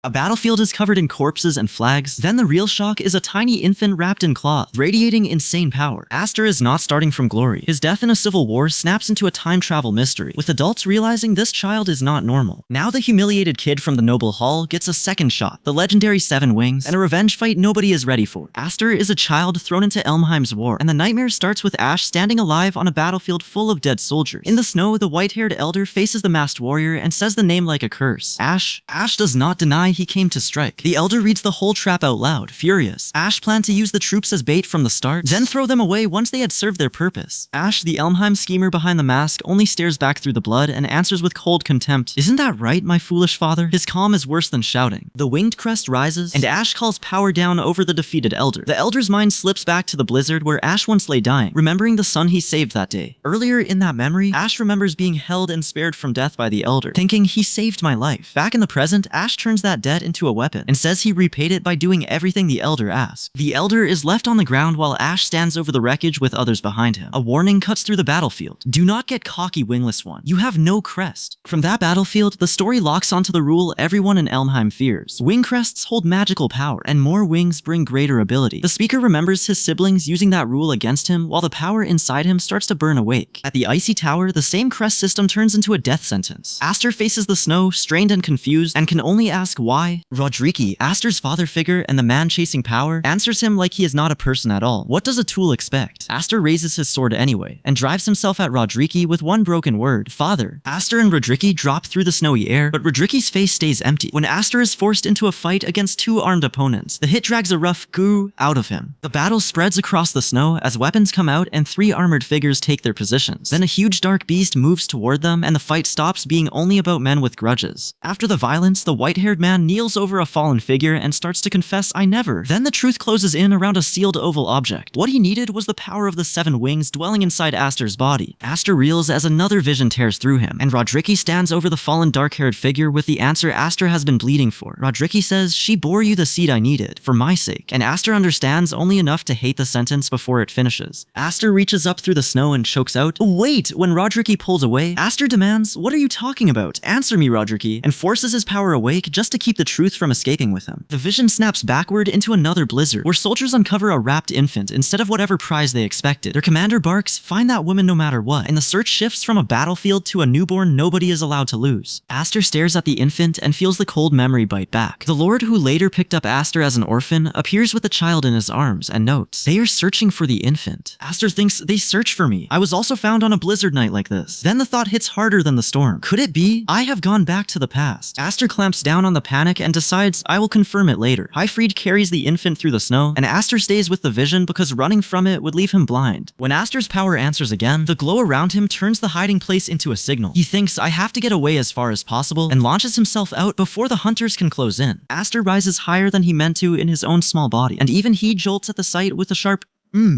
A battlefield is covered in corpses and flags. Then the real shock is a tiny infant wrapped in cloth, radiating insane power. Aster is not starting from glory. His death in a civil war snaps into a time travel mystery, with adults realizing this child is not normal. Now the humiliated kid from the noble hall gets a second shot, the legendary 7 wings, and a revenge fight nobody is ready for. Aster is a child thrown into Elmheim's war, and the nightmare starts with Ash standing alive on a battlefield full of dead soldiers. In the snow, the white-haired elder faces the masked warrior and says the name like a curse. Ash does not deny he came to strike. The elder reads the whole trap out loud, furious. Ash planned to use the troops as bait from the start, then throw them away once they had served their purpose. Ash, the Elmheim schemer behind the mask, only stares back through the blood and answers with cold contempt, "Isn't that right, my foolish father?" His calm is worse than shouting. The winged crest rises, and Ash calls power down over the defeated elder. The elder's mind slips back to the blizzard where Ash once lay dying, remembering the son he saved that day. Earlier in that memory, Ash remembers being held and spared from death by the elder, thinking, "He saved my life." Back in the present, Ash turns that debt into a weapon, and says he repaid it by doing everything the elder asked. The elder is left on the ground while Ash stands over the wreckage with others behind him. A warning cuts through the battlefield. "Do not get cocky, wingless one. You have no crest." From that battlefield, the story locks onto the rule everyone in Elmheim fears. Wing crests hold magical power, and more wings bring greater ability. The speaker remembers his siblings using that rule against him, while the power inside him starts to burn awake. At the icy tower, the same crest system turns into a death sentence. Aster faces the snow, strained and confused, and can only ask why. Rodriki, Aster's father figure and the man chasing power, answers him like he is not a person at all. What does a tool expect? Aster raises his sword anyway, and drives himself at Rodriki with one broken word, "Father." Aster and Rodriki drop through the snowy air, but Rodriki's face stays empty. When Aster is forced into a fight against 2 armed opponents, the hit drags a rough goo out of him. The battle spreads across the snow as weapons come out and 3 armored figures take their positions. Then a huge dark beast moves toward them, and the fight stops being only about men with grudges. After the violence, the white-haired man kneels over a fallen figure and starts to confess, "I never." Then the truth closes in around a sealed oval object. What he needed was the power of the 7 wings dwelling inside Aster's body. Aster reels as another vision tears through him, and Rodriki stands over the fallen dark-haired figure with the answer Aster has been bleeding for. Rodriki says, "She bore you the seed I needed, for my sake," and Aster understands only enough to hate the sentence before it finishes. Aster reaches up through the snow and chokes out, "Wait!" When Rodriki pulls away, Aster demands, "What are you talking about? Answer me, Rodriki," and forces his power awake just to keep the truth from escaping with him. The vision snaps backward into another blizzard, where soldiers uncover a wrapped infant instead of whatever prize they expected. Their commander barks, "Find that woman no matter what," and the search shifts from a battlefield to a newborn nobody is allowed to lose. Aster stares at the infant and feels the cold memory bite back. The lord who later picked up Aster as an orphan appears with the child in his arms and notes, "They are searching for the infant." Aster thinks, "They search for me. I was also found on a blizzard night like this." Then the thought hits harder than the storm. Could it be? I have gone back to the past. Aster clamps down on the panic and decides, "I will confirm it later." Highfried carries the infant through the snow, and Aster stays with the vision because running from it would leave him blind. When Aster's power answers again, the glow around him turns the hiding place into a signal. He thinks, "I have to get away as far as possible," and launches himself out before the hunters can close in. Aster rises higher than he meant to in his own small body, and even he jolts at the sight with a sharp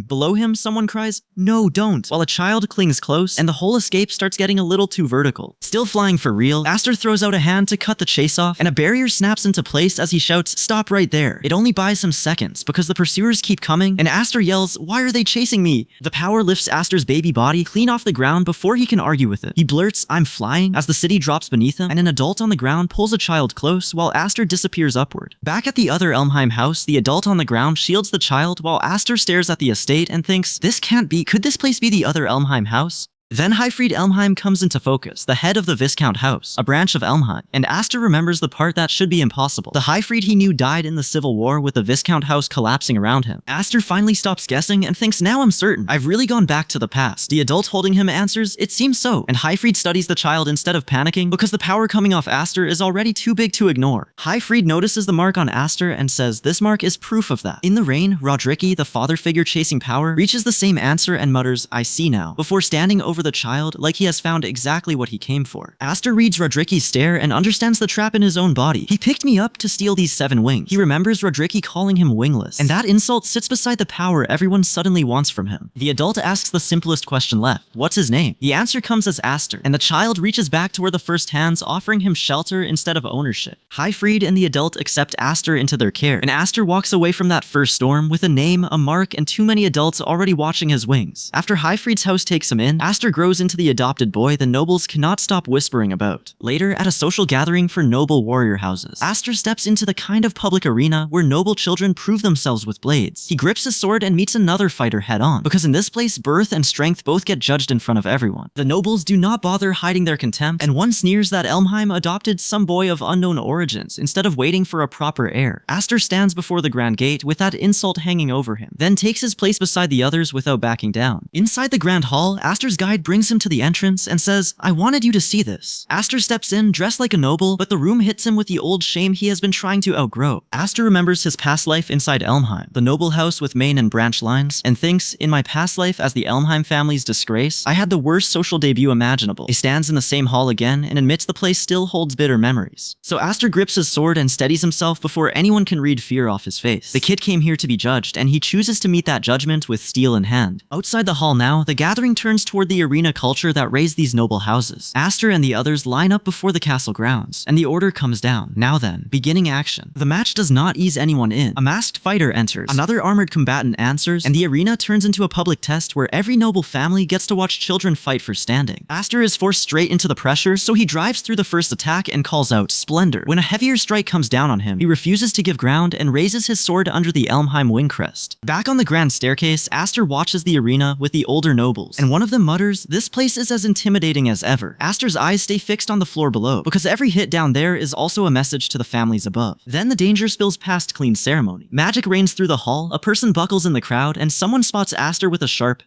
Below him, someone cries, "No, don't," while a child clings close, and the whole escape starts getting a little too vertical. Still flying for real, Aster throws out a hand to cut the chase off, and a barrier snaps into place as he shouts, "Stop right there." It only buys him seconds, because the pursuers keep coming, and Aster yells, "Why are they chasing me?" The power lifts Aster's baby body clean off the ground before he can argue with it. He blurts, "I'm flying," as the city drops beneath him, and an adult on the ground pulls a child close, while Aster disappears upward. Back at the other Elmheim house, the adult on the ground shields the child, while Aster stares at the estate and thinks, "This can't be. Could this place be the other Elmheim house?" Then Highfried Elmheim comes into focus, the head of the Viscount House, a branch of Elmheim, and Aster remembers the part that should be impossible. The Highfried he knew died in the Civil War with the Viscount House collapsing around him. Aster finally stops guessing and thinks, "Now I'm certain. I've really gone back to the past." The adult holding him answers, "It seems so," and Highfried studies the child instead of panicking because the power coming off Aster is already too big to ignore. Highfried notices the mark on Aster and says, "This mark is proof of that." In the rain, Rodriki, the father figure chasing power, reaches the same answer and mutters, "I see now," before standing over the child like he has found exactly what he came for. Aster reads Rodriki's stare and understands the trap in his own body. "He picked me up to steal these 7 wings." He remembers Rodriki calling him wingless, and that insult sits beside the power everyone suddenly wants from him. The adult asks the simplest question left, "What's his name?" The answer comes as Aster, and the child reaches back to where the first hands, offering him shelter instead of ownership. Highfried and the adult accept Aster into their care, and Aster walks away from that first storm with a name, a mark, and too many adults already watching his wings. After Highfried's house takes him in, Aster Aster grows into the adopted boy the nobles cannot stop whispering about. Later, at a social gathering for noble warrior houses, Aster steps into the kind of public arena where noble children prove themselves with blades. He grips his sword and meets another fighter head-on, because in this place, birth and strength both get judged in front of everyone. The nobles do not bother hiding their contempt, and one sneers that Elmheim adopted some boy of unknown origins instead of waiting for a proper heir. Aster stands before the grand gate with that insult hanging over him, then takes his place beside the others without backing down. Inside the grand hall, Aster's guide brings him to the entrance and says, "I wanted you to see this." Aster steps in, dressed like a noble, but the room hits him with the old shame he has been trying to outgrow. Aster remembers his past life inside Elmheim, the noble house with main and branch lines, and thinks, in my past life as the Elmheim family's disgrace, I had the worst social debut imaginable. He stands in the same hall again and admits the place still holds bitter memories. So Aster grips his sword and steadies himself before anyone can read fear off his face. The kid came here to be judged, and he chooses to meet that judgment with steel in hand. Outside the hall now, the gathering turns toward the arena culture that raised these noble houses. Aster and the others line up before the castle grounds, and the order comes down. Now then, beginning action. The match does not ease anyone in. A masked fighter enters, another armored combatant answers, and the arena turns into a public test where every noble family gets to watch children fight for standing. Aster is forced straight into the pressure, so he drives through the first attack and calls out, "Splendor." When a heavier strike comes down on him, he refuses to give ground and raises his sword under the Elmheim wing crest. Back on the grand staircase, Aster watches the arena with the older nobles, and one of them mutters, "This place is as intimidating as ever." Aster's eyes stay fixed on the floor below, because every hit down there is also a message to the families above. Then the danger spills past clean ceremony. Magic reigns through the hall, a person buckles in the crowd, and someone spots Aster with a sharp,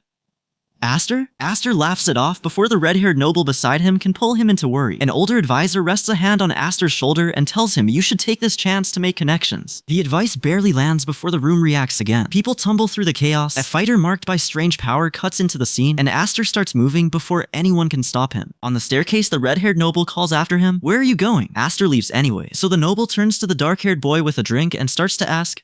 "Aster?" Aster laughs it off before the red-haired noble beside him can pull him into worry. An older advisor rests a hand on Aster's shoulder and tells him, "You should take this chance to make connections." The advice barely lands before the room reacts again. People tumble through the chaos, a fighter marked by strange power cuts into the scene, and Aster starts moving before anyone can stop him. On the staircase, the red-haired noble calls after him, "Where are you going?" Aster leaves anyway, so the noble turns to the dark-haired boy with a drink and starts to ask,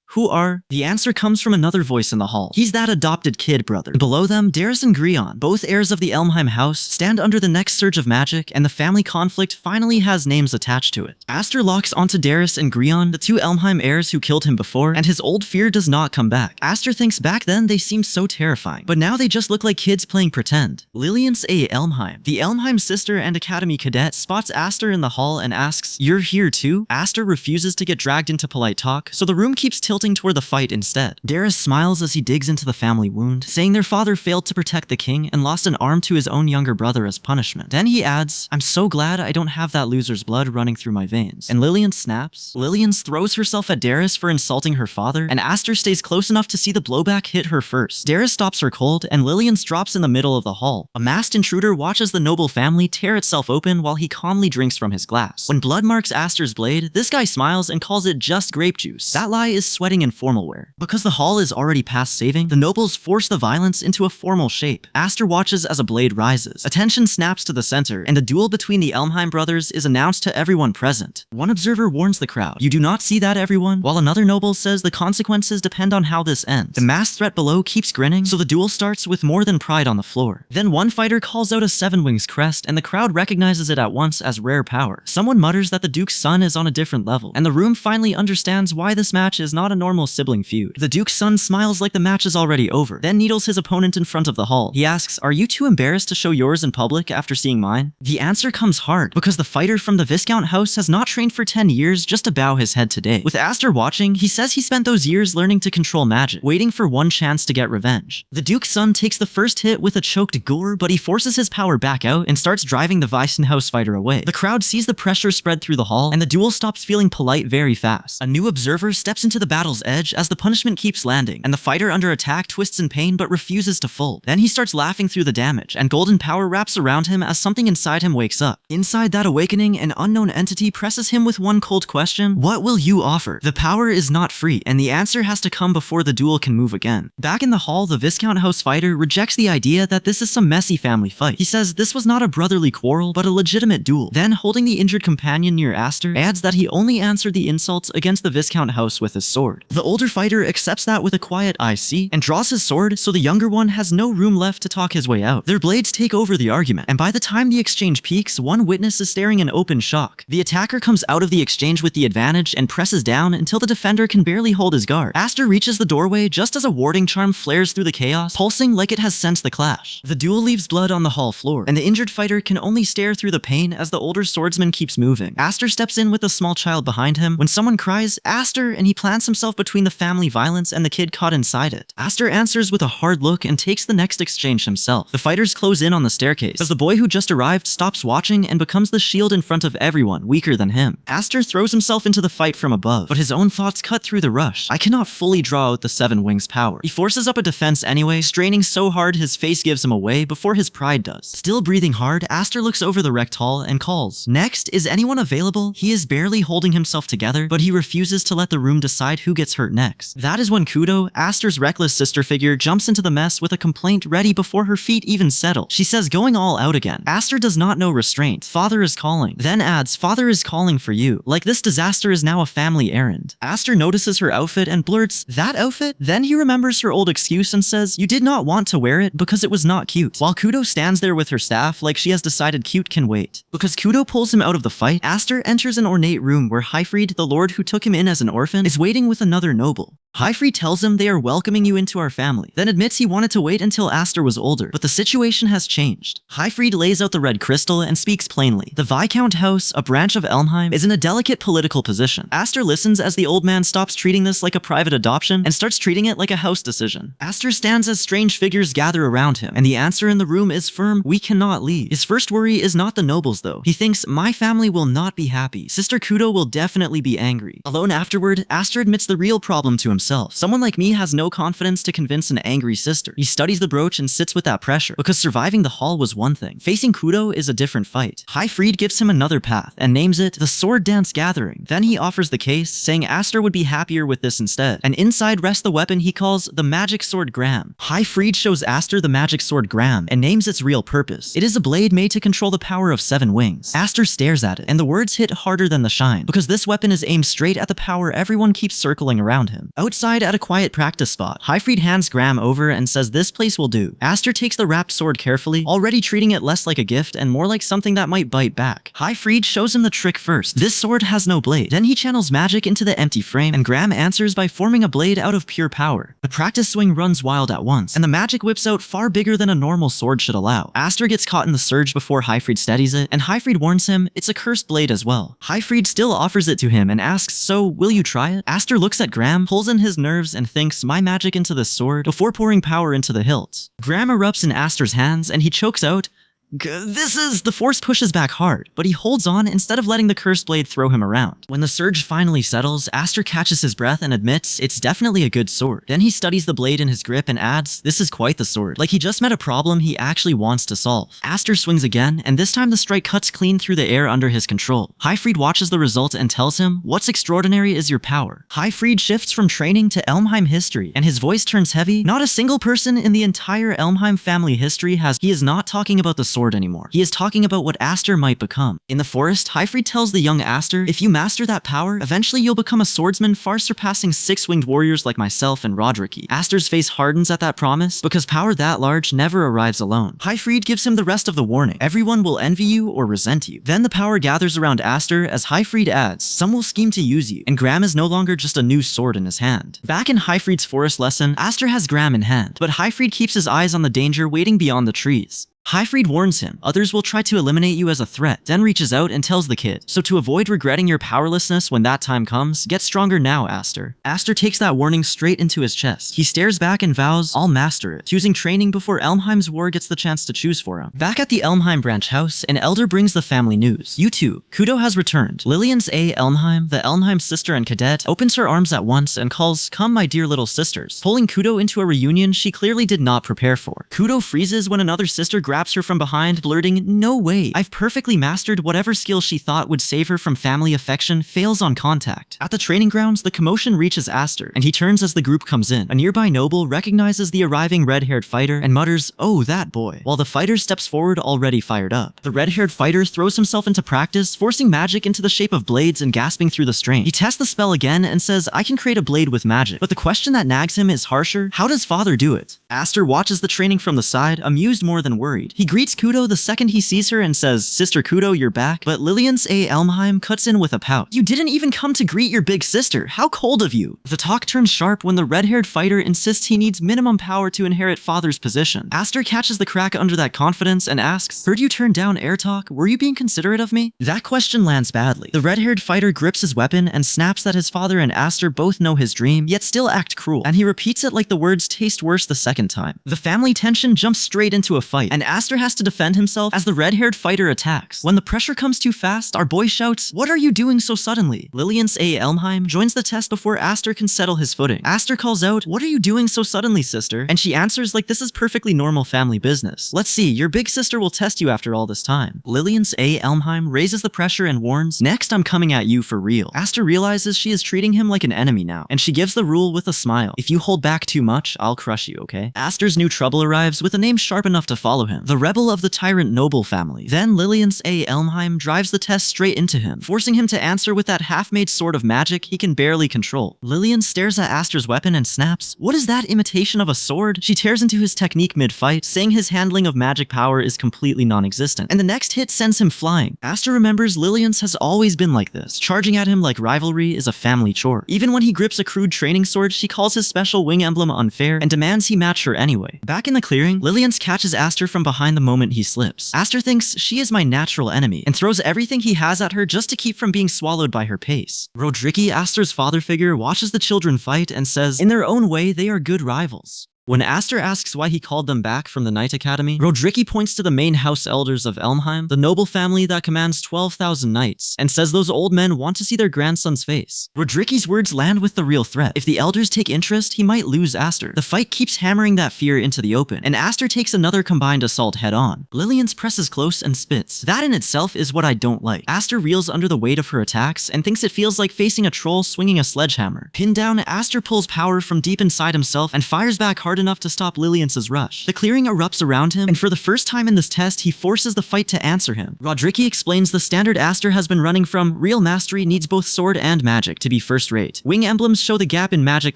"Who are?" The answer comes from another voice in the hall. He's that adopted kid brother. Below them, Darius and Grion, both heirs of the Elmheim house, stand under the next surge of magic, and the family conflict finally has names attached to it. Aster locks onto Darius and Grion, the two Elmheim heirs who killed him before, and his old fear does not come back. Aster thinks back then they seemed so terrifying, but now they just look like kids playing pretend. Lillian's A. Elmheim, the Elmheim sister and academy cadet, spots Aster in the hall and asks, "You're here too?" Aster refuses to get dragged into polite talk, so the room keeps tilting toward the fight instead. Darius smiles as he digs into the family wound, saying their father failed to protect the king and lost an arm to his own younger brother as punishment. Then he adds, "I'm so glad I don't have that loser's blood running through my veins." And Lillian snaps. Lillian throws herself at Darius for insulting her father, and Aster stays close enough to see the blowback hit her first. Darius stops her cold, and Lillian drops in the middle of the hall. A masked intruder watches the noble family tear itself open while he calmly drinks from his glass. When blood marks Aster's blade, this guy smiles and calls it just grape juice. That lie is sweating in formal wear. Because the hall is already past saving, the nobles force the violence into a formal shape. Aster watches as a blade rises. Attention snaps to the center, and a duel between the Elmheim brothers is announced to everyone present. One observer warns the crowd, "You do not see that, everyone?" While another noble says the consequences depend on how this ends. The masked threat below keeps grinning, so the duel starts with more than pride on the floor. Then one fighter calls out a Seven Wings crest, and the crowd recognizes it at once as rare power. Someone mutters that the Duke's son is on a different level, and the room finally understands why this match is not a normal sibling feud. The Duke's son smiles like the match is already over, then needles his opponent in front of the hall. He asks, "Are you too embarrassed to show yours in public after seeing mine?" The answer comes hard, because the fighter from the Viscount house has not trained for 10 years just to bow his head today. With Aster watching, he says he spent those years learning to control magic, waiting for one chance to get revenge. The Duke's son takes the first hit with a choked gore, but he forces his power back out and starts driving the Weissenhaus fighter away. The crowd sees the pressure spread through the hall, and the duel stops feeling polite very fast. A new observer steps into the battle's edge as the punishment keeps landing, and the fighter under attack twists in pain but refuses to fold. Then he starts laughing through the damage, and golden power wraps around him as something inside him wakes up. Inside that awakening, an unknown entity presses him with one cold question: "What will you offer?" The power is not free, and the answer has to come before the duel can move again. Back in the hall, the Viscount house fighter rejects the idea that this is some messy family fight. He says this was not a brotherly quarrel, but a legitimate duel. Then, holding the injured companion near Aster, adds that he only answered the insults against the Viscount house with his sword. sword. The older fighter accepts that with a quiet "I see" and draws his sword, so the younger one has no room left to talk his way out. Their blades take over the argument, and by the time the exchange peaks, one witness is staring in open shock. The attacker comes out of the exchange with the advantage and presses down until the defender can barely hold his guard. Aster reaches the doorway just as a warding charm flares through the chaos, pulsing like it has sensed the clash. The duel leaves blood on the hall floor, and the injured fighter can only stare through the pain as the older swordsman keeps moving. Aster steps in with a small child behind him when someone cries, "Aster," and he plants himself between the family violence and the kid caught inside it. Aster answers with a hard look and takes the next exchange himself. The fighters close in on the staircase as the boy who just arrived stops watching and becomes the shield in front of everyone weaker than him. Aster throws himself into the fight from above, but his own thoughts cut through the rush. I cannot fully draw out the Seven Wings power. He forces up a defense anyway, straining so hard his face gives him away before his pride does. Still breathing hard, Aster looks over the wrecked hall and calls, "Next, is anyone available?" He is barely holding himself together, but he refuses to let the room decide who gets hurt next. That is when Kudo, Aster's reckless sister figure, jumps into the mess with a complaint ready before her feet even settle. She says going all out again. Aster does not know restraint. "Father is calling." Then adds, "Father is calling for you." Like this disaster is now a family errand. Aster notices her outfit and blurts, "That outfit?" Then he remembers her old excuse and says, "You did not want to wear it because it was not cute." While Kudo stands there with her staff like she has decided cute can wait. Because Kudo pulls him out of the fight, Aster enters an ornate room where Hyfried, the lord who took him in as an orphan, is waiting with another noble. Hyfried tells him they are welcoming you into our family, then admits he wanted to wait until Aster was older, but the situation has changed. Hyfried lays out the red crystal and speaks plainly. The Viscount House, a branch of Elmheim, is in a delicate political position. Aster listens as the old man stops treating this like a private adoption and starts treating it like a house decision. Aster stands as strange figures gather around him, and the answer in the room is firm: we cannot leave. His first worry is not the nobles though. He thinks, my family will not be happy. Sister Kudo will definitely be angry. Alone afterward, Aster admits the real problem to himself. Someone like me has no confidence to convince an angry sister. He studies the brooch and sits with that pressure, because surviving the hall was one thing. Facing Kudo is a different fight. Hyfried gives him another path, and names it the Sword Dance Gathering. Then he offers the case, saying Aster would be happier with this instead. And inside rests the weapon he calls the Magic Sword Gram. Hyfried shows Aster the Magic Sword Gram, and names its real purpose. It is a blade made to control the power of 7 wings. Aster stares at it, and the words hit harder than the shine, because this weapon is aimed straight at the power everyone keeps circling around him. Outside at a quiet practice spot, Hyfried hands Gram over and says this place will do. Aster takes the wrapped sword carefully, already treating it less like a gift and more like something that might bite back. Hyfried shows him the trick first. This sword has no blade. Then he channels magic into the empty frame, and Gram answers by forming a blade out of pure power. The practice swing runs wild at once, and the magic whips out far bigger than a normal sword should allow. Aster gets caught in the surge before Hyfried steadies it, and Hyfried warns him it's a cursed blade as well. Hyfried still offers it to him and asks, so will you try it? Aster looks at Gram, pulls in his nerves, and thinks, my magic into this sword, before pouring power into the hilt. Gram erupts in Aster's hands, and he chokes out, the force pushes back hard, but he holds on instead of letting the cursed blade throw him around. When the surge finally settles, Aster catches his breath and admits it's definitely a good sword. Then he studies the blade in his grip and adds, this is quite the sword. Like he just met a problem he actually wants to solve. Aster swings again, and this time the strike cuts clean through the air under his control. Hyfried watches the result and tells him, what's extraordinary is your power. Hyfried shifts from training to Elmheim history, and his voice turns heavy. Not a single person in the entire Elmheim family history he is not talking about the sword anymore. He is talking about what Aster might become. In the forest, Hyfried tells the young Aster, if you master that power, eventually you'll become a swordsman far surpassing 6-winged warriors like myself and Rodericky. Aster's face hardens at that promise, because power that large never arrives alone. Hyfried gives him the rest of the warning. Everyone will envy you or resent you. Then the power gathers around Aster as Hyfried adds, some will scheme to use you, and Gram is no longer just a new sword in his hand. Back in Hyfried's forest lesson, Aster has Gram in hand, but Hyfried keeps his eyes on the danger waiting beyond the trees. Hyfried warns him, others will try to eliminate you as a threat, then reaches out and tells the kid, so to avoid regretting your powerlessness when that time comes, get stronger now, Aster. Aster takes that warning straight into his chest. He stares back and vows, I'll master it, choosing training before Elmheim's war gets the chance to choose for him. Back at the Elmheim branch house, an elder brings the family news. You too, Kudo has returned. Lillian's A. Elmheim, the Elmheim sister and cadet, opens her arms at once and calls, come my dear little sisters, pulling Kudo into a reunion she clearly did not prepare for. Kudo freezes when another sister grabs her from behind, blurting, no way, I've perfectly mastered whatever skill she thought would save her from family affection fails on contact. At the training grounds, the commotion reaches Aster, and he turns as the group comes in. A nearby noble recognizes the arriving red-haired fighter and mutters, "Oh, that boy," while the fighter steps forward already fired up. The red-haired fighter throws himself into practice, forcing magic into the shape of blades and gasping through the strain. He tests the spell again and says, "I can create a blade with magic." But the question that nags him is harsher: how does father do it? Aster watches the training from the side, amused more than worried. He greets Kudo the second he sees her and says, "Sister Kudo, you're back." But Lillian's A. Elmheim cuts in with a pout. "You didn't even come to greet your big sister. How cold of you." The talk turns sharp when the red-haired fighter insists he needs minimum power to inherit father's position. Aster catches the crack under that confidence and asks, "Heard you turn down air talk. Were you being considerate of me?" That question lands badly. The red-haired fighter grips his weapon and snaps that his father and Aster both know his dream, yet still act cruel, and he repeats it like the words taste worse the second time. The family tension jumps straight into a fight, and Aster has to defend himself as the red-haired fighter attacks. When the pressure comes too fast, our boy shouts, "What are you doing so suddenly?" Lillian's A. Elmheim joins the test before Aster can settle his footing. Aster calls out, "What are you doing so suddenly, sister?" And she answers like this is perfectly normal family business. "Let's see, your big sister will test you after all this time." Lillian's A. Elmheim raises the pressure and warns, "Next I'm coming at you for real." Aster realizes she is treating him like an enemy now, and she gives the rule with a smile. "If you hold back too much, I'll crush you, okay?" Aster's new trouble arrives with a name sharp enough to follow him, the rebel of the tyrant noble family. Then Lillian's A. Elmheim drives the test straight into him, forcing him to answer with that half-made sword of magic he can barely control. Lillian stares at Aster's weapon and snaps, "What is that imitation of a sword?" She tears into his technique mid-fight, saying his handling of magic power is completely non-existent, and the next hit sends him flying. Aster remembers Lillian's has always been like this. Charging at him like rivalry is a family chore. Even when he grips a crude training sword, she calls his special wing emblem unfair and demands he match her anyway. Back in the clearing, Lillian's catches Aster from behind the moment he slips. Aster thinks she is my natural enemy and throws everything he has at her just to keep from being swallowed by her pace. Rodriki, Aster's father figure, watches the children fight and says, "In their own way, they are good rivals." When Aster asks why he called them back from the Night Academy, Rodriki points to the main house elders of Elmheim, the noble family that commands 12,000 knights, and says those old men want to see their grandson's face. Rodriki's words land with the real threat. If the elders take interest, he might lose Aster. The fight keeps hammering that fear into the open, and Aster takes another combined assault head-on. Lillian's presses close and spits. That in itself is what I don't like. Aster reels under the weight of her attacks and thinks it feels like facing a troll swinging a sledgehammer. Pinned down, Aster pulls power from deep inside himself and fires back hard enough to stop Lillian's rush. The clearing erupts around him, and for the first time in this test, he forces the fight to answer him. Rodriki explains the standard Aster has been running from: real mastery needs both sword and magic to be first-rate. Wing emblems show the gap in magic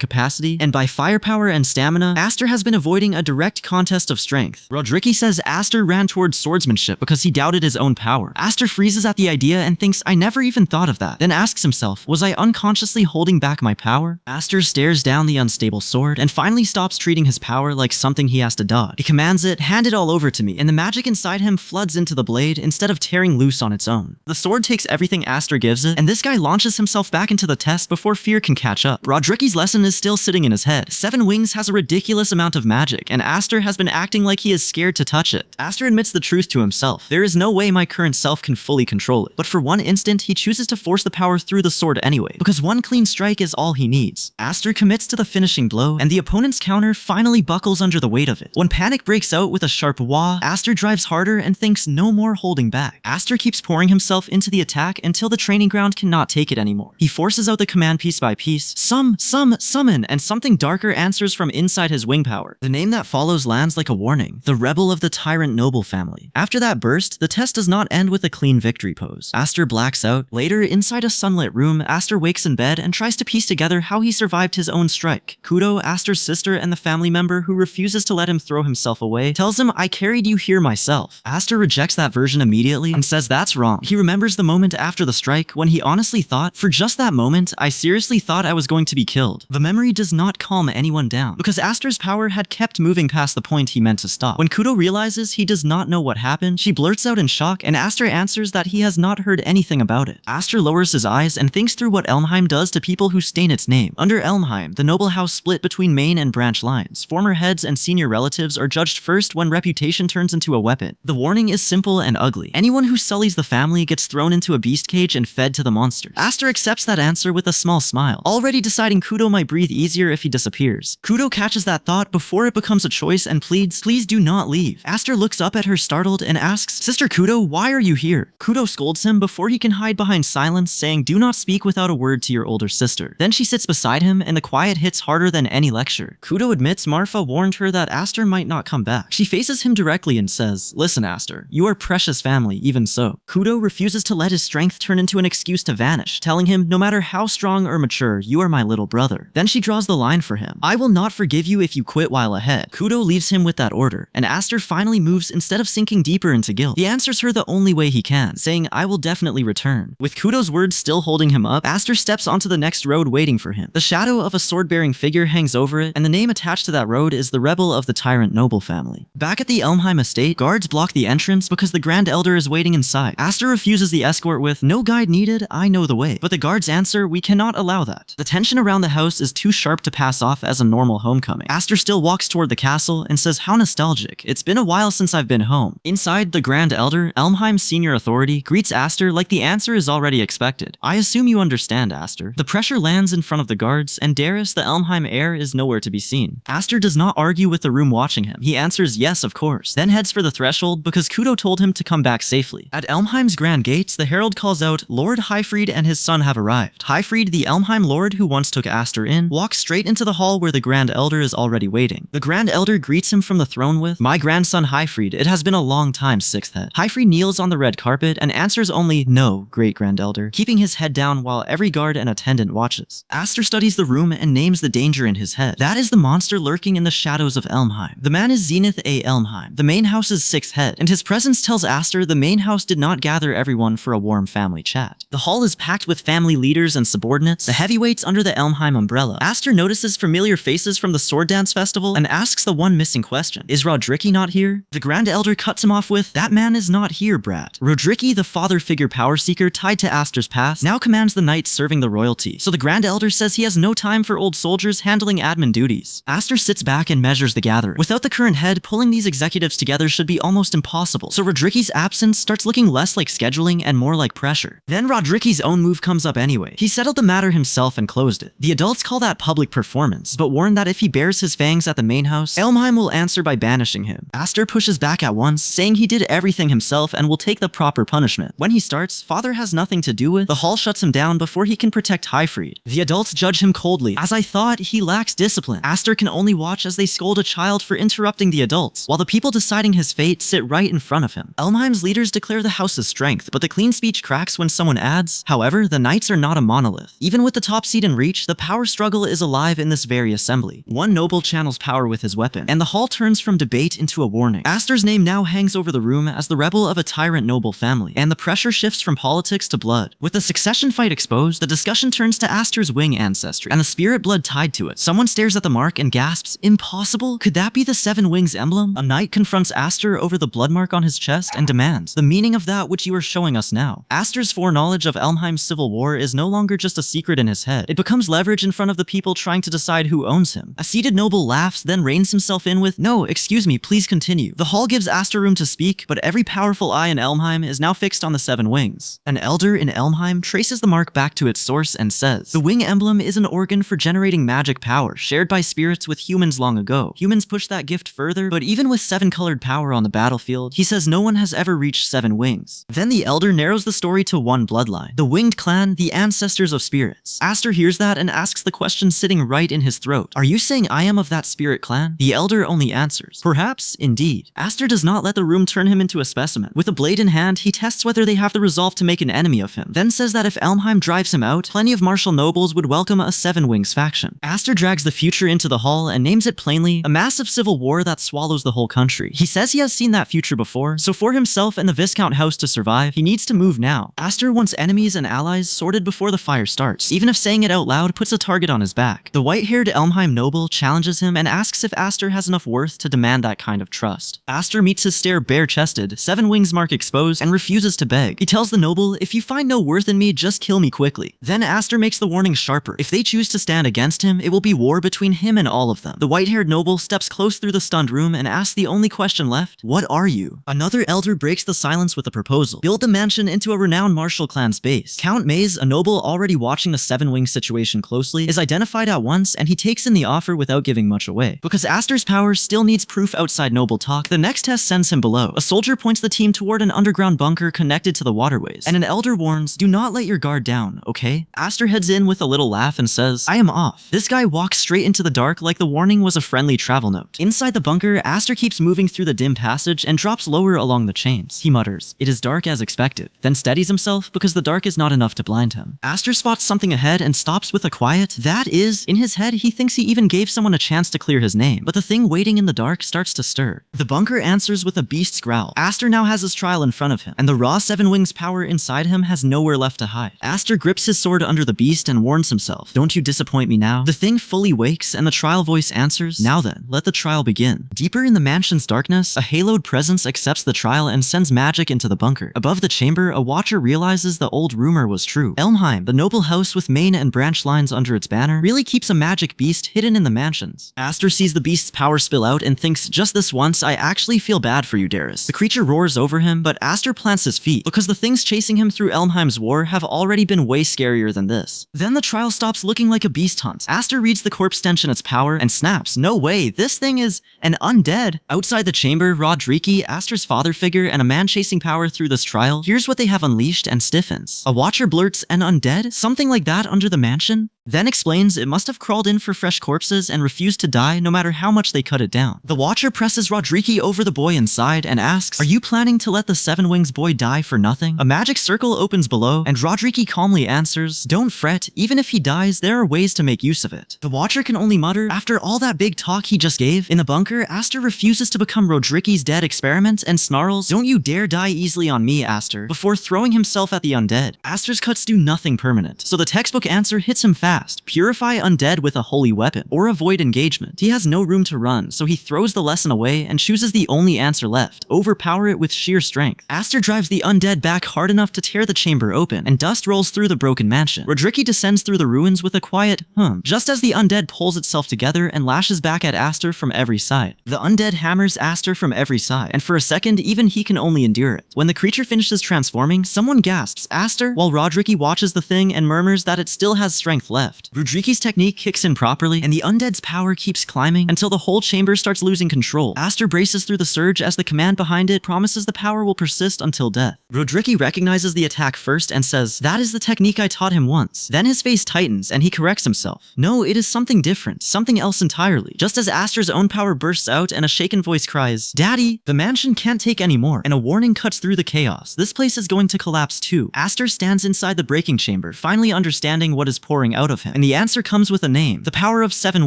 capacity, and by firepower and stamina, Aster has been avoiding a direct contest of strength. Rodriki says Aster ran towards swordsmanship because he doubted his own power. Aster freezes at the idea and thinks, "I never even thought of that," then asks himself, "Was I unconsciously holding back my power?" Aster stares down the unstable sword and finally stops treating his power like something he has to dodge. He commands it, "Hand it all over to me," and the magic inside him floods into the blade instead of tearing loose on its own. The sword takes everything Aster gives it, and this guy launches himself back into the test before fear can catch up. Rodriki's lesson is still sitting in his head. Seven Wings has a ridiculous amount of magic, and Aster has been acting like he is scared to touch it. Aster admits the truth to himself. There is no way my current self can fully control it. But for one instant, he chooses to force the power through the sword anyway, because one clean strike is all he needs. Aster commits to the finishing blow, and the opponent's counter finally buckles under the weight of it. When panic breaks out with a sharp wah, Aster drives harder and thinks no more holding back. Aster keeps pouring himself into the attack until the training ground cannot take it anymore. He forces out the command piece by piece, summon, and something darker answers from inside his wing power. The name that follows lands like a warning: the rebel of the tyrant noble family. After that burst, the test does not end with a clean victory pose. Aster blacks out. Later, inside a sunlit room, Aster wakes in bed and tries to piece together how he survived his own strike. Kudo, Aster's sister and the family member who refuses to let him throw himself away, tells him, "I carried you here myself." Aster rejects that version immediately and says that's wrong. He remembers the moment after the strike when he honestly thought, "For just that moment, I seriously thought I was going to be killed." The memory does not calm anyone down, because Aster's power had kept moving past the point he meant to stop. When Kudo realizes he does not know what happened, she blurts out in shock, and Aster answers that he has not heard anything about it. Aster lowers his eyes and thinks through what Elmheim does to people who stain its name. Under Elmheim, the noble house split between main and branch lines. clans. Former heads and senior relatives are judged first when reputation turns into a weapon. The warning is simple and ugly. Anyone who sullies the family gets thrown into a beast cage and fed to the monsters. Aster accepts that answer with a small smile, already deciding Kudo might breathe easier if he disappears. Kudo catches that thought before it becomes a choice and pleads, "Please do not leave." Aster looks up at her startled and asks, "Sister Kudo, why are you here?" Kudo scolds him before he can hide behind silence, saying, "Do not speak without a word to your older sister." Then she sits beside him and the quiet hits harder than any lecture. Kudo admits Marfa warned her that Aster might not come back. She faces him directly and says, "Listen, Aster, you are precious family, even so." Kudo refuses to let his strength turn into an excuse to vanish, telling him, "No matter how strong or mature, you are my little brother." Then she draws the line for him, "I will not forgive you if you quit while ahead." Kudo leaves him with that order, and Aster finally moves instead of sinking deeper into guilt. He answers her the only way he can, saying, "I will definitely return." With Kudo's words still holding him up, Aster steps onto the next road waiting for him. The shadow of a sword-bearing figure hangs over it, and the name attached to that road is the rebel of the tyrant noble family. Back at the Elmheim estate, guards block the entrance because the Grand Elder is waiting inside. Aster refuses the escort with, "No guide needed, I know the way." But the guards answer, "We cannot allow that." The tension around the house is too sharp to pass off as a normal homecoming. Aster still walks toward the castle and says, "How nostalgic. It's been a while since I've been home." Inside, the Grand Elder, Elmheim's senior authority, greets Aster like the answer is already expected. "I assume you understand, Aster." The pressure lands in front of the guards, and Darius, the Elmheim heir, is nowhere to be seen. Aster does not argue with the room watching him. He answers, "Yes, of course," then heads for the threshold because Kudo told him to come back safely. At Elmheim's grand gates, the herald calls out, "Lord Highfried and his son have arrived." Highfried, the Elmheim lord who once took Aster in, walks straight into the hall where the Grand Elder is already waiting. The Grand Elder greets him from the throne with, "My grandson Highfried, it has been a long time, Sixth Head." Highfried kneels on the red carpet and answers only, "No, Great Grand Elder," keeping his head down while every guard and attendant watches. Aster studies the room and names the danger in his head. That is the monster lurking in the shadows of Elmheim. The man is Zenith A. Elmheim, the main house's sixth head, and his presence tells Aster the main house did not gather everyone for a warm family chat. The hall is packed with family leaders and subordinates, the heavyweights under the Elmheim umbrella. Aster notices familiar faces from the sword dance festival and asks the one missing question, "Is Rodriki not here?" The Grand Elder cuts him off with, "That man is not here, brat." Rodriki, the father figure power seeker tied to Aster's past, now commands the knights serving the royalty, so the Grand Elder says he has no time for old soldiers handling admin duties. Aster sits back and measures the gathering. Without the current head, pulling these executives together should be almost impossible, so Rodriki's absence starts looking less like scheduling and more like pressure. Then Rodriki's own move comes up anyway. He settled the matter himself and closed it. The adults call that public performance, but warn that if he bares his fangs at the main house, Elmheim will answer by banishing him. Aster pushes back at once, saying he did everything himself and will take the proper punishment. When he starts, Father has nothing to do with, the hall shuts him down before he can protect Highfried. The adults judge him coldly. As I thought, he lacks discipline. Aster can only watch as they scold a child for interrupting the adults, while the people deciding his fate sit right in front of him. Elmheim's leaders declare the house's strength, but the clean speech cracks when someone adds, "However, the knights are not a monolith." Even with the top seat in reach, the power struggle is alive in this very assembly. One noble channels power with his weapon, and the hall turns from debate into a warning. Aster's name now hangs over the room as the rebel of a tyrant noble family, and the pressure shifts from politics to blood. With the succession fight exposed, the discussion turns to Aster's wing ancestry, and the spirit blood tied to it. Someone stares at the mark and gasps, "Impossible? Could that be the Seven Wings emblem?" A knight confronts Aster over the blood mark on his chest and demands, "The meaning of that which you are showing us now." Aster's foreknowledge of Elmheim's civil war is no longer just a secret in his head. It becomes leverage in front of the people trying to decide who owns him. A seated noble laughs, then reins himself in with, "No, excuse me, please continue." The hall gives Aster room to speak, but every powerful eye in Elmheim is now fixed on the Seven Wings. An elder in Elmheim traces the mark back to its source and says, "The wing emblem is an organ for generating magic power, shared by spirits with humans long ago. Humans push that gift further, but even with seven-colored power on the battlefield, he says no one has ever reached seven wings." Then the elder narrows the story to one bloodline, the winged clan, the ancestors of spirits. Aster hears that and asks the question sitting right in his throat, "Are you saying I am of that spirit clan?" The elder only answers, "Perhaps, indeed." Aster does not let the room turn him into a specimen. With a blade in hand, he tests whether they have the resolve to make an enemy of him, then says that if Elmheim drives him out, plenty of martial nobles would welcome a Seven Wings faction. Aster drags the future into the hall and names it plainly, a massive civil war that swallows the whole country. He says he has seen that future before, so for himself and the Viscount house to survive, he needs to move now. Aster wants enemies and allies sorted before the fire starts, even if saying it out loud puts a target on his back. The white-haired Elmheim noble challenges him and asks if Aster has enough worth to demand that kind of trust. Aster meets his stare bare-chested, Seven Wings mark exposed, and refuses to beg. He tells the noble, "If you find no worth in me, just kill me quickly." Then Aster makes the warning sharper. If they choose to stand against him, it will be war between him and all of them. them. The white-haired noble steps close through the stunned room and asks the only question left, what are you? Another elder breaks the silence with a proposal. Build the mansion into a renowned martial clan's base. Count Maze, a noble already watching the Seven Wings situation closely, is identified at once, and he takes in the offer without giving much away. Because Aster's power still needs proof outside noble talk, the next test sends him below. A soldier points the team toward an underground bunker connected to the waterways, and an elder warns, do not let your guard down, okay? Aster heads in with a little laugh and says, I am off. This guy walks straight into the dark like the warning was a friendly travel note. Inside the bunker, Aster keeps moving through the dim passage and drops lower along the chains. He mutters, it is dark as expected, then steadies himself because the dark is not enough to blind him. Aster spots something ahead and stops with a quiet, that is, in his head he thinks he even gave someone a chance to clear his name, but the thing waiting in the dark starts to stir. The bunker answers with a beast's growl. Aster now has his trial in front of him, and the raw Seven Wings power inside him has nowhere left to hide. Aster grips his sword under the beast and warns himself, don't you disappoint me now? The thing fully wakes, and the trial voice answers, now then, let the trial begin. Deeper in the mansion's darkness, a haloed presence accepts the trial and sends magic into the bunker. Above the chamber, a watcher realizes the old rumor was true. Elmheim, the noble house with main and branch lines under its banner, really keeps a magic beast hidden in the mansions. Aster sees the beast's power spill out and thinks, just this once, I actually feel bad for you, Darius. The creature roars over him, but Aster plants his feet, because the things chasing him through Elmheim's war have already been way scarier than this. Then the trial stops looking like a beast hunt. Aster reads the corpse stench in its power and snaps, no way, this thing is an undead. Outside the chamber, Rodriki, Aster's father figure, and a man chasing power through this trial, hears what they have unleashed and stiffens. A watcher blurts, an undead? Something like that under the mansion? Then explains it must have crawled in for fresh corpses and refused to die no matter how much they cut it down. The watcher presses Rodriki over the boy inside and asks, are you planning to let the Seven Wings boy die for nothing? A magic circle opens below, and Rodriki calmly answers, don't fret, even if he dies, there are ways to make use of it. The watcher can only mutter, after all that big talk he just gave. In the bunker, Aster refuses to become Rodriki's dead experiment and snarls, don't you dare die easily on me, Aster, before throwing himself at the undead. Aster's cuts do nothing permanent, so the textbook answer hits him fast. Purify undead with a holy weapon, or avoid engagement. He has no room to run, so he throws the lesson away and chooses the only answer left, overpower it with sheer strength. Aster drives the undead back hard enough to tear the chamber open, and dust rolls through the broken mansion. Rodriki descends through the ruins with a quiet, just as the undead pulls itself together and lashes back at Aster from every side. The undead hammers Aster from every side, and for a second, even he can only endure it. When the creature finishes transforming, someone gasps, Aster, while Rodriki watches the thing and murmurs that it still has strength left. Rodriki's technique kicks in properly, and the undead's power keeps climbing until the whole chamber starts losing control. Aster braces through the surge as the command behind it promises the power will persist until death. Rodriki recognizes the attack first and says, that is the technique I taught him once. Then his face tightens and he corrects himself. No, it is something different, something else entirely. Just as Aster's own power bursts out and a shaken voice cries, Daddy! The mansion can't take any more, and a warning cuts through the chaos. This place is going to collapse too. Aster stands inside the breaking chamber, finally understanding what is pouring out of him, and the answer comes with a name, the power of Seven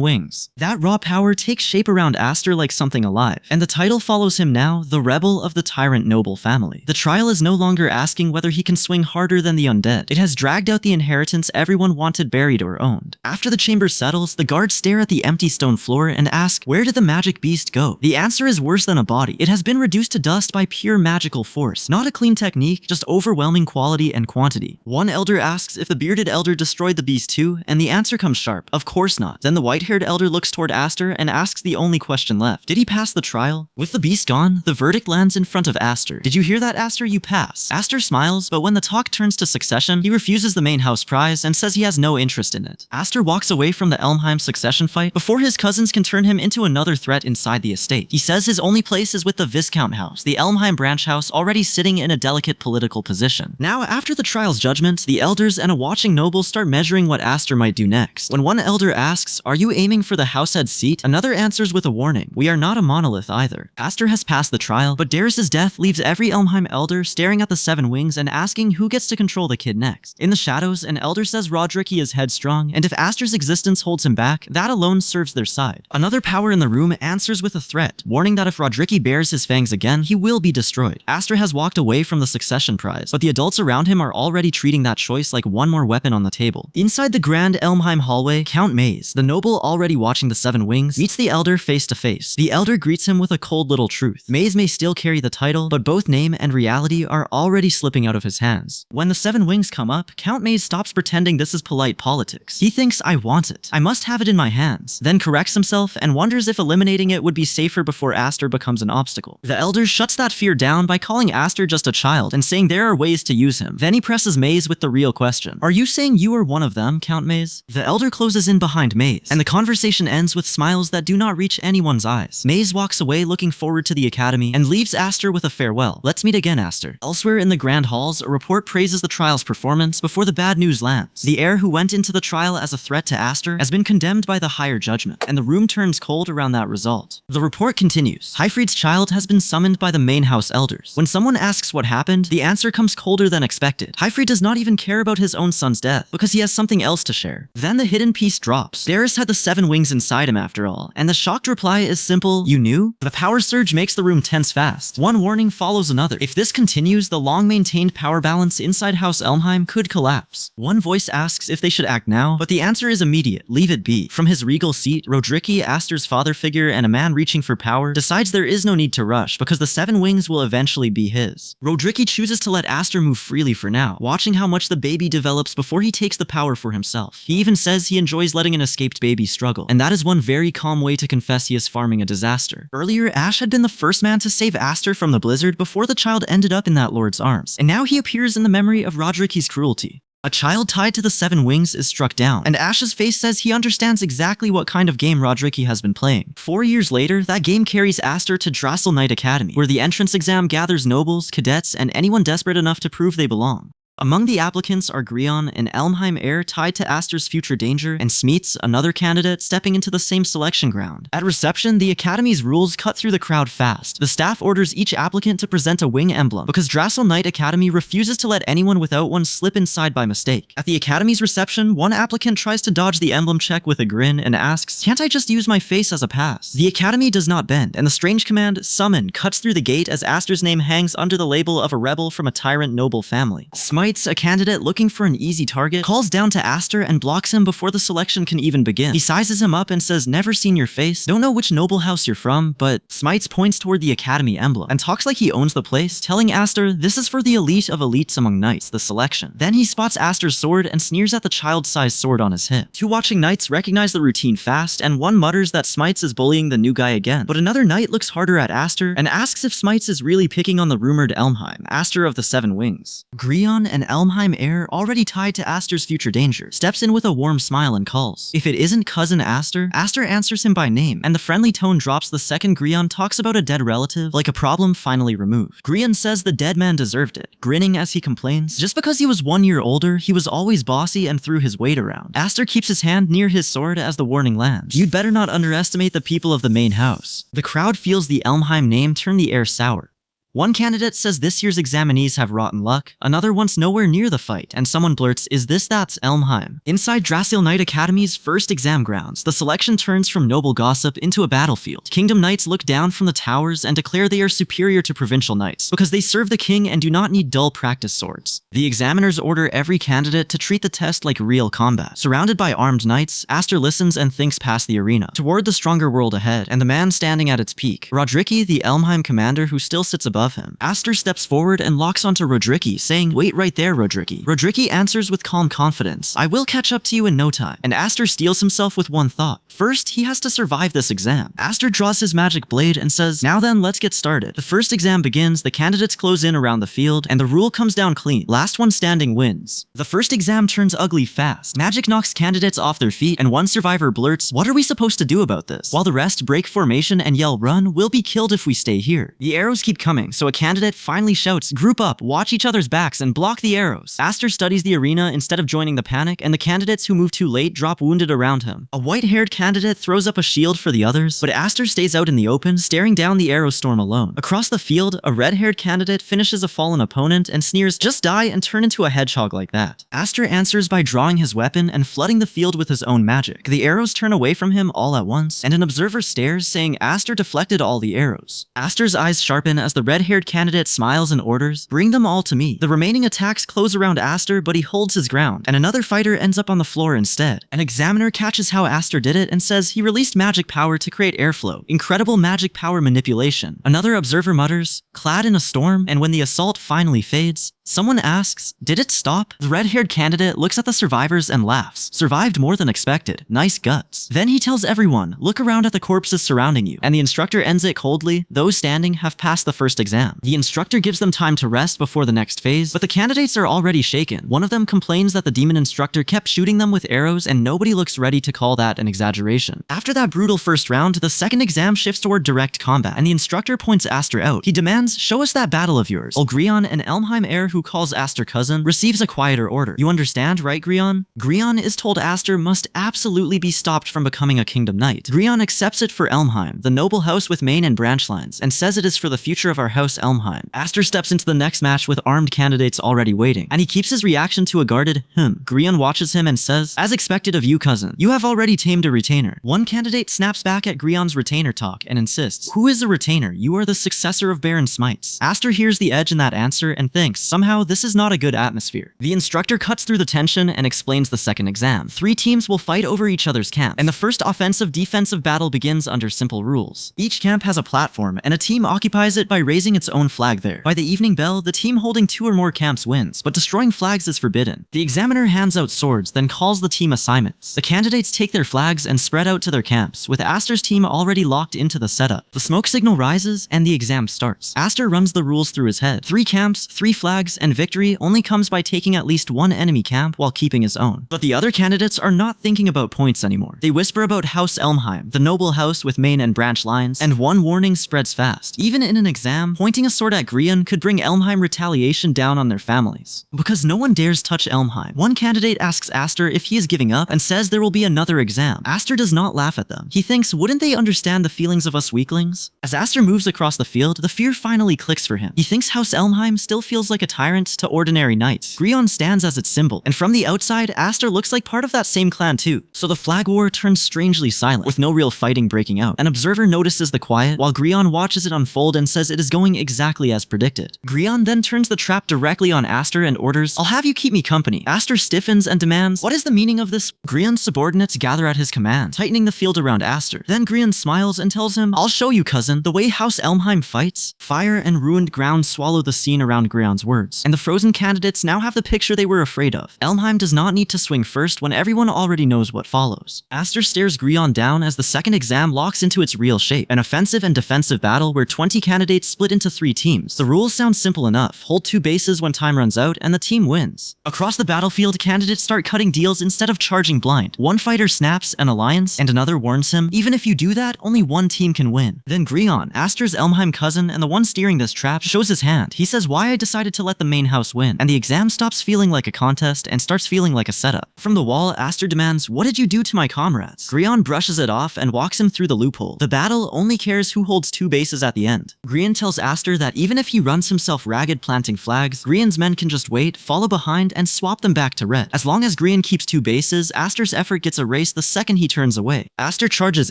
Wings. That raw power takes shape around Aster like something alive, and the title follows him now, the rebel of the tyrant noble family. The trial is no longer asking whether he can swing harder than the undead. It has dragged out the inheritance everyone wanted buried or owned. After the chamber settles, the guards stare at the empty stone floor and ask, where did the magic beast go? The answer is worse than a body. It has been reduced to dust by pure magical force. Not a clean technique, just overwhelming quality and quantity. One elder asks if the bearded elder destroyed the beast too, and the answer comes sharp, of course not. Then the white-haired elder looks toward Aster and asks the only question left. Did he pass the trial? With the beast gone, the verdict lands in front of Aster. Did you hear that, Aster? You pass. Aster smiles, but when the talk turns to succession, he refuses the main house prize and says he has no interest in it. Aster walks away from the Elmheim succession fight before his cousins can turn him into another threat inside the estate. He says his only place is with the Viscount house, the Elmheim branch house already sitting in a delicate political position. Now, after the trial's judgment, the elders and a watching noble start measuring what Aster might do next. When one elder asks, are you aiming for the househead's seat? Another answers with a warning, we are not a monolith either. Aster has passed the trial, but Darius' death leaves every Elmheim elder staring at the Seven Wings and asking who gets to control the kid next. In the shadows, an elder says Rodriki is headstrong, and if Aster's existence holds him back, that alone serves their side. Another power in the room answers with a threat, warning that if Rodriki bares his fangs again, he will be destroyed. Aster has walked away from the succession prize, but the adults around him are already treating that choice like one more weapon on the table. Inside the Grand Elmheim hallway, Count Maze, the noble already watching the Seven Wings, meets the elder face to face. The elder greets him with a cold little truth. Maze may still carry the title, but both name and reality are already slipping out of his hands. When the Seven Wings come up, Count Maze stops pretending this is polite politics. He thinks, I want it. I must have it in my hands. Then corrects himself and wonders if eliminating it would be safer before Aster becomes an obstacle. The elder shuts that fear down by calling Aster just a child and saying there are ways to use him. Then he presses Maze with the real question. Are you saying you are one of them, Count Maze? The elder closes in behind Maze, and the conversation ends with smiles that do not reach anyone's eyes. Maze walks away looking forward to the academy and leaves Aster with a farewell. Let's meet again, Aster. Elsewhere in the grand halls, a report praises the trial's performance before the bad news lands. The heir who went into the trial as a threat to Aster has been condemned by the higher judgment, and the room turns cold around that result. The report continues. Hyfried's child has been summoned by the main house elders. When someone asks what happened, the answer comes colder than expected. Hyfried does not even care about his own son's death, because he has something else to share. Then the hidden piece drops. Darius had the Seven Wings inside him after all, and the shocked reply is simple, you knew? The power surge makes the room tense fast. One warning follows another. If this continues, the long-maintained power balance inside House Elmheim could collapse. One voice asks if they should act now, but the answer is immediate, leave it be. From his regal seat, Rodriki, Aster's father figure and a man reaching for power, decides there is no need to rush because the Seven Wings will eventually be his. Rodriki chooses to let Aster move freely for now, watching how much the baby develops before he takes the power for himself. He even says he enjoys letting an escaped baby struggle, and that is one very calm way to confess he is farming a disaster. Earlier, Ash had been the first man to save Aster from the blizzard before the child ended up in that lord's arms, and now he appears in the memory of Rodriki's cruelty. A child tied to the Seven Wings is struck down, and Ash's face says he understands exactly what kind of game Rodriki has been playing. 4 years later, that game carries Aster to Drassel Knight Academy, where the entrance exam gathers nobles, cadets, and anyone desperate enough to prove they belong. Among the applicants are Grion, an Elmheim heir tied to Aster's future danger, and Smeets, another candidate stepping into the same selection ground. At reception, the Academy's rules cut through the crowd fast. The staff orders each applicant to present a wing emblem, because Drassel Knight Academy refuses to let anyone without one slip inside by mistake. At the Academy's reception, one applicant tries to dodge the emblem check with a grin and asks, can't I just use my face as a pass? The Academy does not bend, and the strange command, summon, cuts through the gate as Aster's name hangs under the label of a rebel from a tyrant noble family. Smites, a candidate looking for an easy target, calls down to Aster and blocks him before the selection can even begin. He sizes him up and says, never seen your face, don't know which noble house you're from, but Smites points toward the Academy emblem and talks like he owns the place, telling Aster this is for the elite of elites among knights, the selection. Then he spots Aster's sword and sneers at the child-sized sword on his hip. Two watching knights recognize the routine fast, and one mutters that Smites is bullying the new guy again, but another knight looks harder at Aster and asks if Smites is really picking on the rumored Elmheim, Aster of the Seven Wings. Grion, an Elmheim heir already tied to Aster's future danger, steps in with a warm smile and calls. If it isn't cousin Aster, Aster answers him by name, and the friendly tone drops the second Grion talks about a dead relative like a problem finally removed. Grion says the dead man deserved it, grinning as he complains, just because he was 1 year older, he was always bossy and threw his weight around. Aster keeps his hand near his sword as the warning lands. You'd better not underestimate the people of the main house. The crowd feels the Elmheim name turn the air sour. One candidate says this year's examinees have rotten luck, another wants nowhere near the fight, and someone blurts, is this that's Elmheim? Inside Drassel Knight Academy's first exam grounds, the selection turns from noble gossip into a battlefield. Kingdom Knights look down from the towers and declare they are superior to provincial knights, because they serve the king and do not need dull practice swords. The examiners order every candidate to treat the test like real combat. Surrounded by armed knights, Aster listens and thinks past the arena, toward the stronger world ahead, and the man standing at its peak. Rodriki, the Elmheim commander who still sits above him. Aster steps forward and locks onto Rodriki, saying, wait right there, Rodriki. Rodriki answers with calm confidence, I will catch up to you in no time. And Aster steels himself with one thought. First, he has to survive this exam. Aster draws his magic blade and says, now then, let's get started. The first exam begins, the candidates close in around the field, and the rule comes down clean. Last one standing wins. The first exam turns ugly fast. Magic knocks candidates off their feet, and one survivor blurts, what are we supposed to do about this? While the rest break formation and yell, run, we'll be killed if we stay here. The arrows keep coming, so a candidate finally shouts, group up, watch each other's backs, and block the arrows. Aster studies the arena instead of joining the panic, and the candidates who move too late drop wounded around him. A white-haired candidate throws up a shield for the others, but Aster stays out in the open, staring down the arrow storm alone. Across the field, a red-haired candidate finishes a fallen opponent and sneers, just die and turn into a hedgehog like that. Aster answers by drawing his weapon and flooding the field with his own magic. The arrows turn away from him all at once, and an observer stares, saying Aster deflected all the arrows. Aster's eyes sharpen as the red red-haired candidate smiles and orders, "Bring them all to me." The remaining attacks close around Aster, but he holds his ground, and another fighter ends up on the floor instead. An examiner catches how Aster did it and says he released magic power to create airflow. Incredible magic power manipulation. Another observer mutters, "Clad in a storm," and when the assault finally fades, someone asks, "Did it stop?" The red-haired candidate looks at the survivors and laughs. "Survived more than expected. Nice guts." Then he tells everyone, "Look around at the corpses surrounding you," and the instructor ends it coldly, "Those standing have passed the first exam." The instructor gives them time to rest before the next phase, but the candidates are already shaken. One of them complains that the demon instructor kept shooting them with arrows, and nobody looks ready to call that an exaggeration. After that brutal first round, the second exam shifts toward direct combat, and the instructor points Aster out. He demands, "Show us that battle of yours." Grion, an Elmheim heir who calls Aster cousin, receives a quieter order. "You understand, right, Grion?" Grion is told Aster must absolutely be stopped from becoming a kingdom knight. Grion accepts it for Elmheim, the noble house with main and branch lines, and says it is for the future of our house Elmheim. Aster steps into the next match with armed candidates already waiting, and he keeps his reaction to a guarded Grion watches him and says, "As expected of you, cousin, you have already tamed a retainer." One candidate snaps back at Grion's retainer talk and insists, "Who is a retainer? You are the successor of Baron Smites." Aster hears the edge in that answer and thinks, somehow this is not a good atmosphere. The instructor cuts through the tension and explains the second exam. 3 teams will fight over each other's camp, and the first offensive-defensive battle begins under simple rules. Each camp has a platform, and a team occupies it by raising its own flag there. By the evening bell, the team holding 2 or more camps wins, but destroying flags is forbidden. The examiner hands out swords, then calls the team assignments. The candidates take their flags and spread out to their camps, with Aster's team already locked into the setup. The smoke signal rises, and the exam starts. Aster runs the rules through his head. 3 camps, 3 flags, and victory only comes by taking at least 1 enemy camp while keeping his own. But the other candidates are not thinking about points anymore. They whisper about House Elmheim, the noble house with main and branch lines, and one warning spreads fast. Even in an exam, pointing a sword at Grion could bring Elmheim retaliation down on their families. Because no one dares touch Elmheim, one candidate asks Aster if he is giving up and says there will be another exam. Aster does not laugh at them. He thinks, wouldn't they understand the feelings of us weaklings? As Aster moves across the field, the fear finally clicks for him. He thinks House Elmheim still feels like a tyrant to ordinary knights. Grion stands as its symbol, and from the outside, Aster looks like part of that same clan too. So the flag war turns strangely silent, with no real fighting breaking out. An observer notices the quiet, while Grion watches it unfold and says it is going exactly as predicted. Grion then turns the trap directly on Aster and orders, "I'll have you keep me company." Aster stiffens and demands, "What is the meaning of this?" Grion's subordinates gather at his command, tightening the field around Aster. Then Grion smiles and tells him, "I'll show you, cousin, the way House Elmheim fights." Fire and ruined ground swallow the scene around Grion's words, and the frozen candidates now have the picture they were afraid of. Elmheim does not need to swing first when everyone already knows what follows. Aster stares Grion down as the second exam locks into its real shape, an offensive and defensive battle where 20 candidates split into 3 teams. The rules sound simple enough: hold 2 bases when time runs out and the team wins. Across the battlefield, candidates start cutting deals instead of charging blind. One fighter snaps an alliance, and another warns him, even if you do that, only one team can win. Then Grion, Aster's Elmheim cousin and the one steering this trap, shows his hand. He says why I decided to let the main house win, and the exam stops feeling like a contest and starts feeling like a setup. From the wall, Aster demands, "What did you do to my comrades?" Grion brushes it off and walks him through the loophole. The battle only cares who holds 2 bases at the end. Grion tells Aster that even if he runs himself ragged planting flags, Grion's men can just wait, follow behind, and swap them back to red. As long as Grion keeps 2 bases, Aster's effort gets erased the second he turns away. Aster charges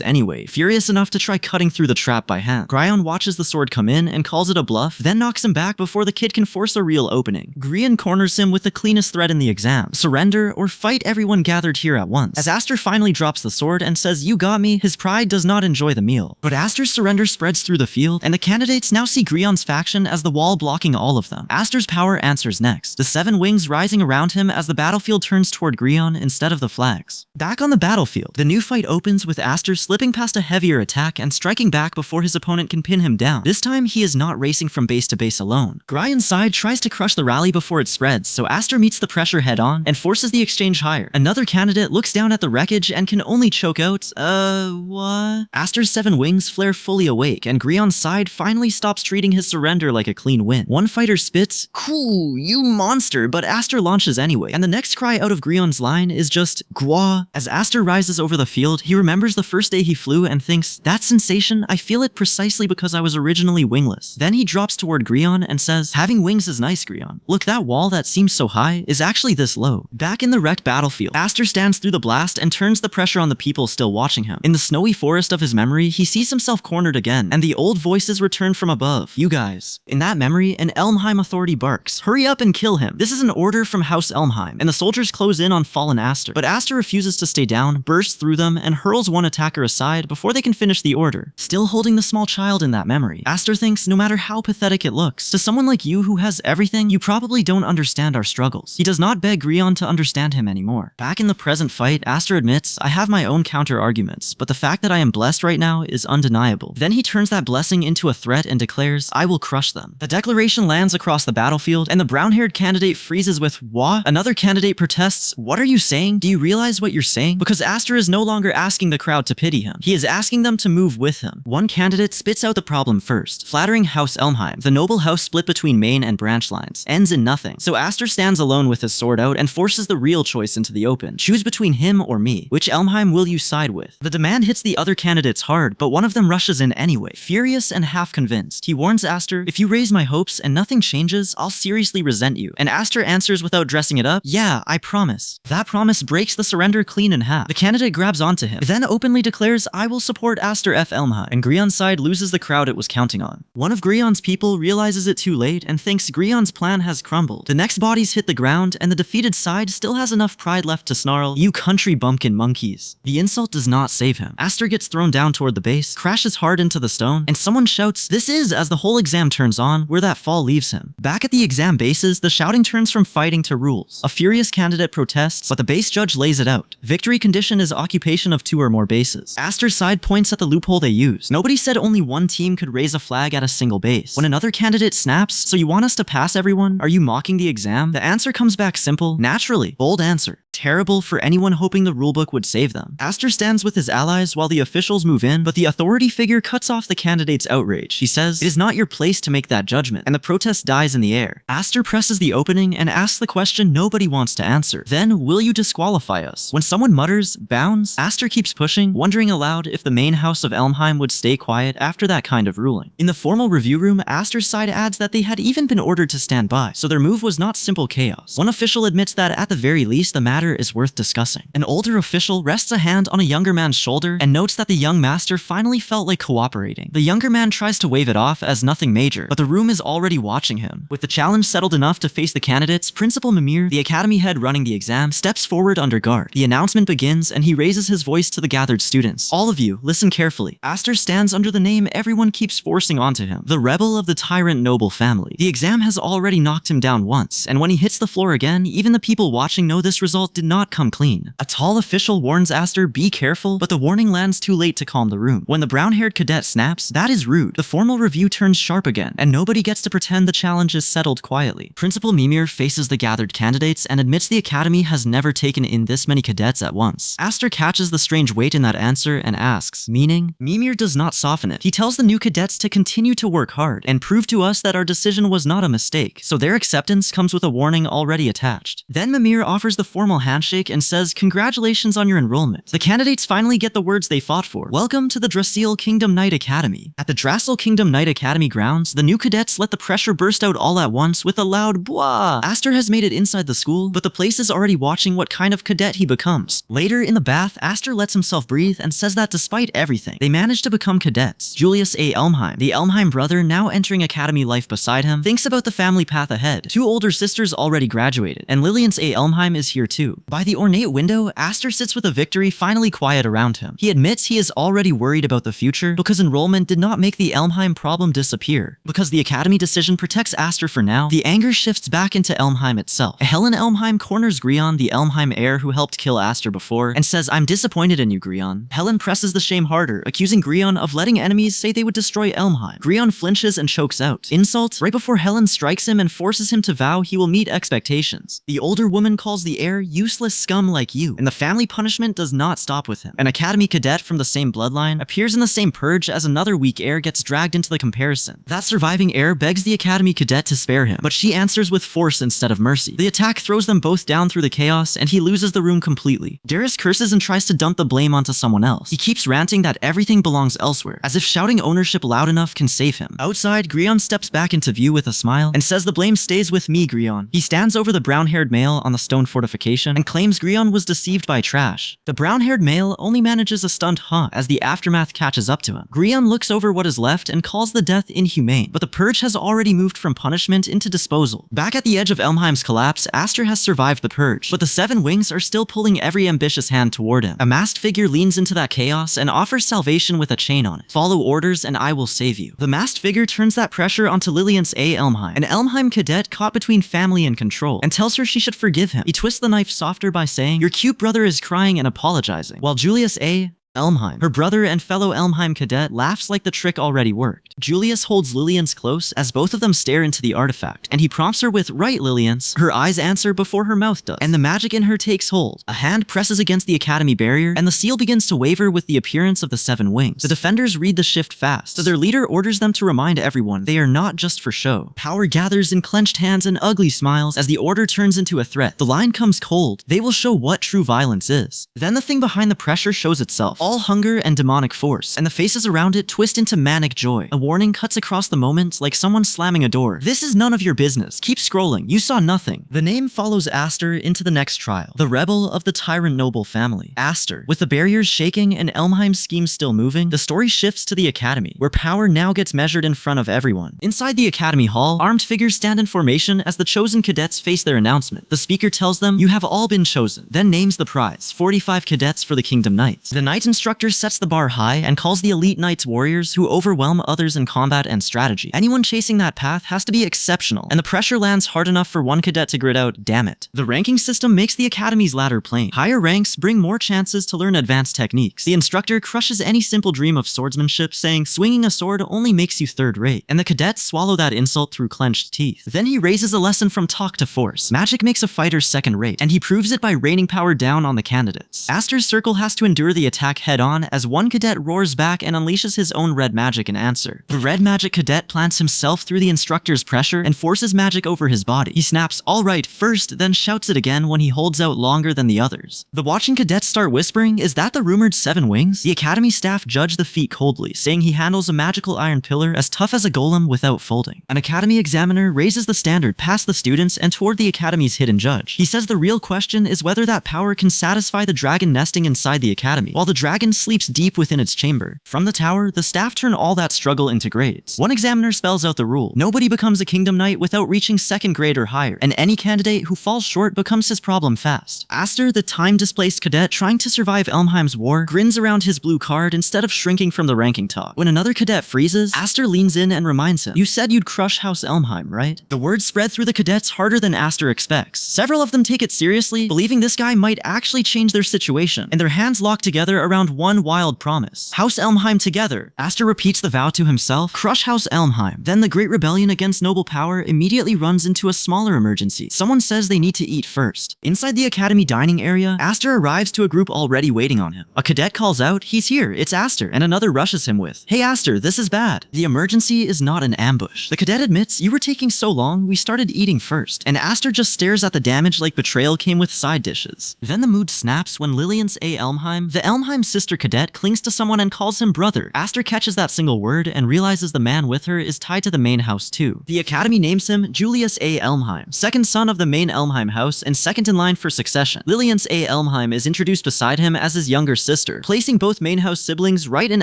anyway, furious enough to try cutting through the trap by hand. Grion watches the sword come in and calls it a bluff, then knocks him back before the kid can force a real opening. Grion corners him with the cleanest threat in the exam: surrender or fight everyone gathered here at once. As Aster finally drops the sword and says, "You got me," his pride does not enjoy the meal. But Aster's surrender spreads through the field, and the candidates now see Grion's faction as the wall blocking all of them. Aster's power answers next, the 7 wings rising around him as the battlefield turns toward Grion instead of the flags. Back on the battlefield, the new fight opens with Aster slipping past a heavier attack and striking back before his opponent can pin him down. This time, he is not racing from base to base alone. Grion's side tries to crush the rally before it spreads, so Aster meets the pressure head on and forces the exchange higher. Another candidate looks down at the wreckage and can only choke out, what? Aster's 7 wings flare fully awake, and Grion's side finally stops treating his surrender like a clean win. One fighter spits, "Cool, you monster," but Aster launches anyway, and the next cry out of Grion's line is just, "Gwa." As Aster rises over the field, he remembers the first day he flew and thinks, "That sensation, I feel it precisely because I was originally wingless." Then he drops toward Grion and says, "Having wings is nice, advice, Grion. Look, that wall that seems so high is actually this low. Back in the wrecked battlefield, Aster stands through the blast and turns the pressure on the people still watching him. In the snowy forest of his memory, he sees himself cornered again, and the old voices return from above. You guys. In that memory, an Elmheim authority barks, hurry up and kill him. This is an order from House Elmheim, and the soldiers close in on fallen Aster. But Aster refuses to stay down, bursts through them, and hurls one attacker aside before they can finish the order. Still holding the small child in that memory, Aster thinks no matter how pathetic it looks, to someone like you who has everything, you probably don't understand our struggles. He does not beg Grion to understand him anymore. Back in the present fight, Aster admits, I have my own counter-arguments, but the fact that I am blessed right now is undeniable. Then he turns that blessing into a threat and declares, I will crush them. The declaration lands across the battlefield, and the brown-haired candidate freezes with, Wah? Another candidate protests, what are you saying? Do you realize what you're saying? Because Aster is no longer asking the crowd to pity him. He is asking them to move with him. One candidate spits out the problem first, flattering House Elmheim. The noble house split between main and branch lines, ends in nothing. So Aster stands alone with his sword out and forces the real choice into the open. Choose between him or me. Which Elmheim will you side with? The demand hits the other candidates hard, but one of them rushes in anyway, furious and half convinced. He warns Aster, if you raise my hopes and nothing changes, I'll seriously resent you. And Aster answers without dressing it up, yeah, I promise. That promise breaks the surrender clean in half. The candidate grabs onto him, then openly declares, I will support Aster F. Elmheim, and Grion's side loses the crowd it was counting on. One of Grion's people realizes it too late and thinks Grion's plan has crumbled. The next bodies hit the ground, and the defeated side still has enough pride left to snarl, you country bumpkin monkeys. The insult does not save him. Aster gets thrown down toward the base, crashes hard into the stone, and someone shouts, this is, as the whole exam turns on, where that fall leaves him. Back at the exam bases, the shouting turns from fighting to rules. A furious candidate protests, but the base judge lays it out. Victory condition is occupation of 2 or more bases. Aster's side points at the loophole they use. Nobody said only one team could raise a flag at a single base. When another candidate snaps, so you want us to pass everyone? Are you mocking the exam? The answer comes back simple, naturally. Bold answer. Terrible for anyone hoping the rulebook would save them. Aster stands with his allies while the officials move in, but the authority figure cuts off the candidate's outrage. He says, it is not your place to make that judgment, and the protest dies in the air. Aster presses the opening and asks the question nobody wants to answer. Then, will you disqualify us? When someone mutters, bounds, Aster keeps pushing, wondering aloud if the main house of Elmheim would stay quiet after that kind of ruling. In the formal review room, Aster's side adds that they had even been ordered to stand by, so their move was not simple chaos. One official admits that at the very least the matter is worth discussing. An older official rests a hand on a younger man's shoulder and notes that the young master finally felt like cooperating. The younger man tries to wave it off as nothing major, but the room is already watching him. With the challenge settled enough to face the candidates, Principal Mimir, the academy head running the exam, steps forward under guard. The announcement begins and he raises his voice to the gathered students. All of you, listen carefully. Aster stands under the name everyone keeps forcing onto him, the rebel of the tyrant noble family. The exam has already knocked him down once, and when he hits the floor again, even the people watching know this result did not come clean. A tall official warns Aster, be careful, but the warning lands too late to calm the room. When the brown-haired cadet snaps, that is rude. The formal review turns sharp again, and nobody gets to pretend the challenge is settled quietly. Principal Mimir faces the gathered candidates and admits the academy has never taken in this many cadets at once. Aster catches the strange weight in that answer and asks, meaning? Mimir does not soften it. He tells the new cadets to continue to work hard and prove to us that our decision was not a mistake, so their acceptance comes with a warning already attached. Then Mimir offers the formal handshake and says, congratulations on your enrollment. The candidates finally get the words they fought for. Welcome to the Drasil Kingdom Knight Academy. At the Drasil Kingdom Knight Academy grounds, the new cadets let the pressure burst out all at once with a loud bwah. Aster has made it inside the school, but the place is already watching what kind of cadet he becomes. Later in the bath, Aster lets himself breathe and says that despite everything, they managed to become cadets. Julius A. Elmheim, the Elmheim brother now entering academy life beside him, thinks about the family path ahead. 2 older sisters already graduated, and Lillian's A. Elmheim is here too. By the ornate window, Aster sits with a victory finally quiet around him. He admits he is already worried about the future because enrollment did not make the Elmheim problem disappear. Because the academy decision protects Aster for now, the anger shifts back into Elmheim itself. Helen Elmheim corners Grion, the Elmheim heir who helped kill Aster before, and says, I'm disappointed in you, Grion. Helen presses the shame harder, accusing Grion of letting enemies say they would destroy Elmheim. Grion flinches and chokes out. Insult, right before Helen strikes him and forces him to vow he will meet expectations. The older woman calls the heir useless scum like you, and the family punishment does not stop with him. An academy cadet from the same bloodline appears in the same purge as another weak heir gets dragged into the comparison. That surviving heir begs the academy cadet to spare him, but she answers with force instead of mercy. The attack throws them both down through the chaos, and he loses the room completely. Darius curses and tries to dump the blame onto someone else. He keeps ranting that everything belongs elsewhere, as if shouting ownership loud enough can save him. Outside, Grion steps back into view with a smile and and says the blame stays with me, Grion. He stands over the brown-haired male on the stone fortification and claims Grion was deceived by trash. The brown-haired male only manages a stunned huh as the aftermath catches up to him. Grion looks over what is left and calls the death inhumane, but the purge has already moved from punishment into disposal. Back at the edge of Elmheim's collapse, Aster has survived the purge, but the Seven Wings are still pulling every ambitious hand toward him. A masked figure leans into that chaos and offers salvation with a chain on it. Follow orders and I will save you. The masked figure turns that pressure onto Lillian's A. Elmheim, an Elmheim cadet caught between family and control, and tells her she should forgive him. He twists the knife softer by saying, "Your cute brother is crying and apologizing," while Julius A. Elmheim, her brother and fellow Elmheim cadet, laughs like the trick already worked. Julius holds Lillian's close as both of them stare into the artifact, and he prompts her with, "Right, Lillian's." Her eyes answer before her mouth does, and the magic in her takes hold. A hand presses against the academy barrier, and the seal begins to waver with the appearance of the Seven Wings. The defenders read the shift fast, so their leader orders them to remind everyone they are not just for show. Power gathers in clenched hands and ugly smiles as the order turns into a threat. The line comes cold. They will show what true violence is. Then the thing behind the pressure shows itself. All hunger and demonic force, and the faces around it twist into manic joy. A warning cuts across the moment like someone slamming a door. "This is none of your business. Keep scrolling. You saw nothing." The name follows Aster into the next trial, the rebel of the tyrant noble family. Aster. With the barriers shaking and Elmheim's scheme still moving, the story shifts to the academy, where power now gets measured in front of everyone. Inside the academy hall, armed figures stand in formation as the chosen cadets face their announcement. The speaker tells them, "You have all been chosen," then names the prize, 45 cadets for the Kingdom Knights. The Knight Instructor sets the bar high and calls the elite knights warriors who overwhelm others in combat and strategy. Anyone chasing that path has to be exceptional, and the pressure lands hard enough for one cadet to grit out, "Damn it." The ranking system makes the academy's ladder plain. Higher ranks bring more chances to learn advanced techniques. The instructor crushes any simple dream of swordsmanship, saying swinging a sword only makes you third-rate, and the cadets swallow that insult through clenched teeth. Then he raises a lesson from talk to force. Magic makes a fighter second-rate, and he proves it by raining power down on the candidates. Aster's circle has to endure the attack head-on as one cadet roars back and unleashes his own red magic in answer. The red magic cadet plants himself through the instructor's pressure and forces magic over his body. He snaps, "All right," first, then shouts it again when he holds out longer than the others. The watching cadets start whispering, "Is that the rumored Seven Wings?" The academy staff judge the feat coldly, saying he handles a magical iron pillar as tough as a golem without folding. An academy examiner raises the standard past the students and toward the academy's hidden judge. He says the real question is whether that power can satisfy the dragon nesting inside the academy, while the dragon sleeps deep within its chamber. From the tower, the staff turn all that struggle into grades. One examiner spells out the rule. Nobody becomes a Kingdom Knight without reaching second grade or higher, and any candidate who falls short becomes his problem fast. Aster, the time-displaced cadet trying to survive Elmheim's war, grins around his blue card instead of shrinking from the ranking top. When another cadet freezes, Aster leans in and reminds him, "You said you'd crush House Elmheim, right?" The words spread through the cadets harder than Aster expects. Several of them take it seriously, believing this guy might actually change their situation, and their hands lock together around one wild promise. "House Elmheim together." Aster repeats the vow to himself, "Crush House Elmheim." Then the great rebellion against noble power immediately runs into a smaller emergency. Someone says they need to eat first. Inside the academy dining area, Aster arrives to a group already waiting on him. A cadet calls out, "He's here, it's Aster," and another rushes him with, "Hey Aster, this is bad." The emergency is not an ambush. The cadet admits, "You were taking so long, we started eating first," and Aster just stares at the damage like betrayal came with side dishes. Then the mood snaps when Lillian's A. Elmheim, the Elmheim sister cadet, clings to someone and calls him brother. Aster catches that single word and realizes the man with her is tied to the main house too. The academy names him Julius A. Elmheim, second son of the main Elmheim house and second in line for succession. Lillian's A. Elmheim is introduced beside him as his younger sister, placing both main house siblings right in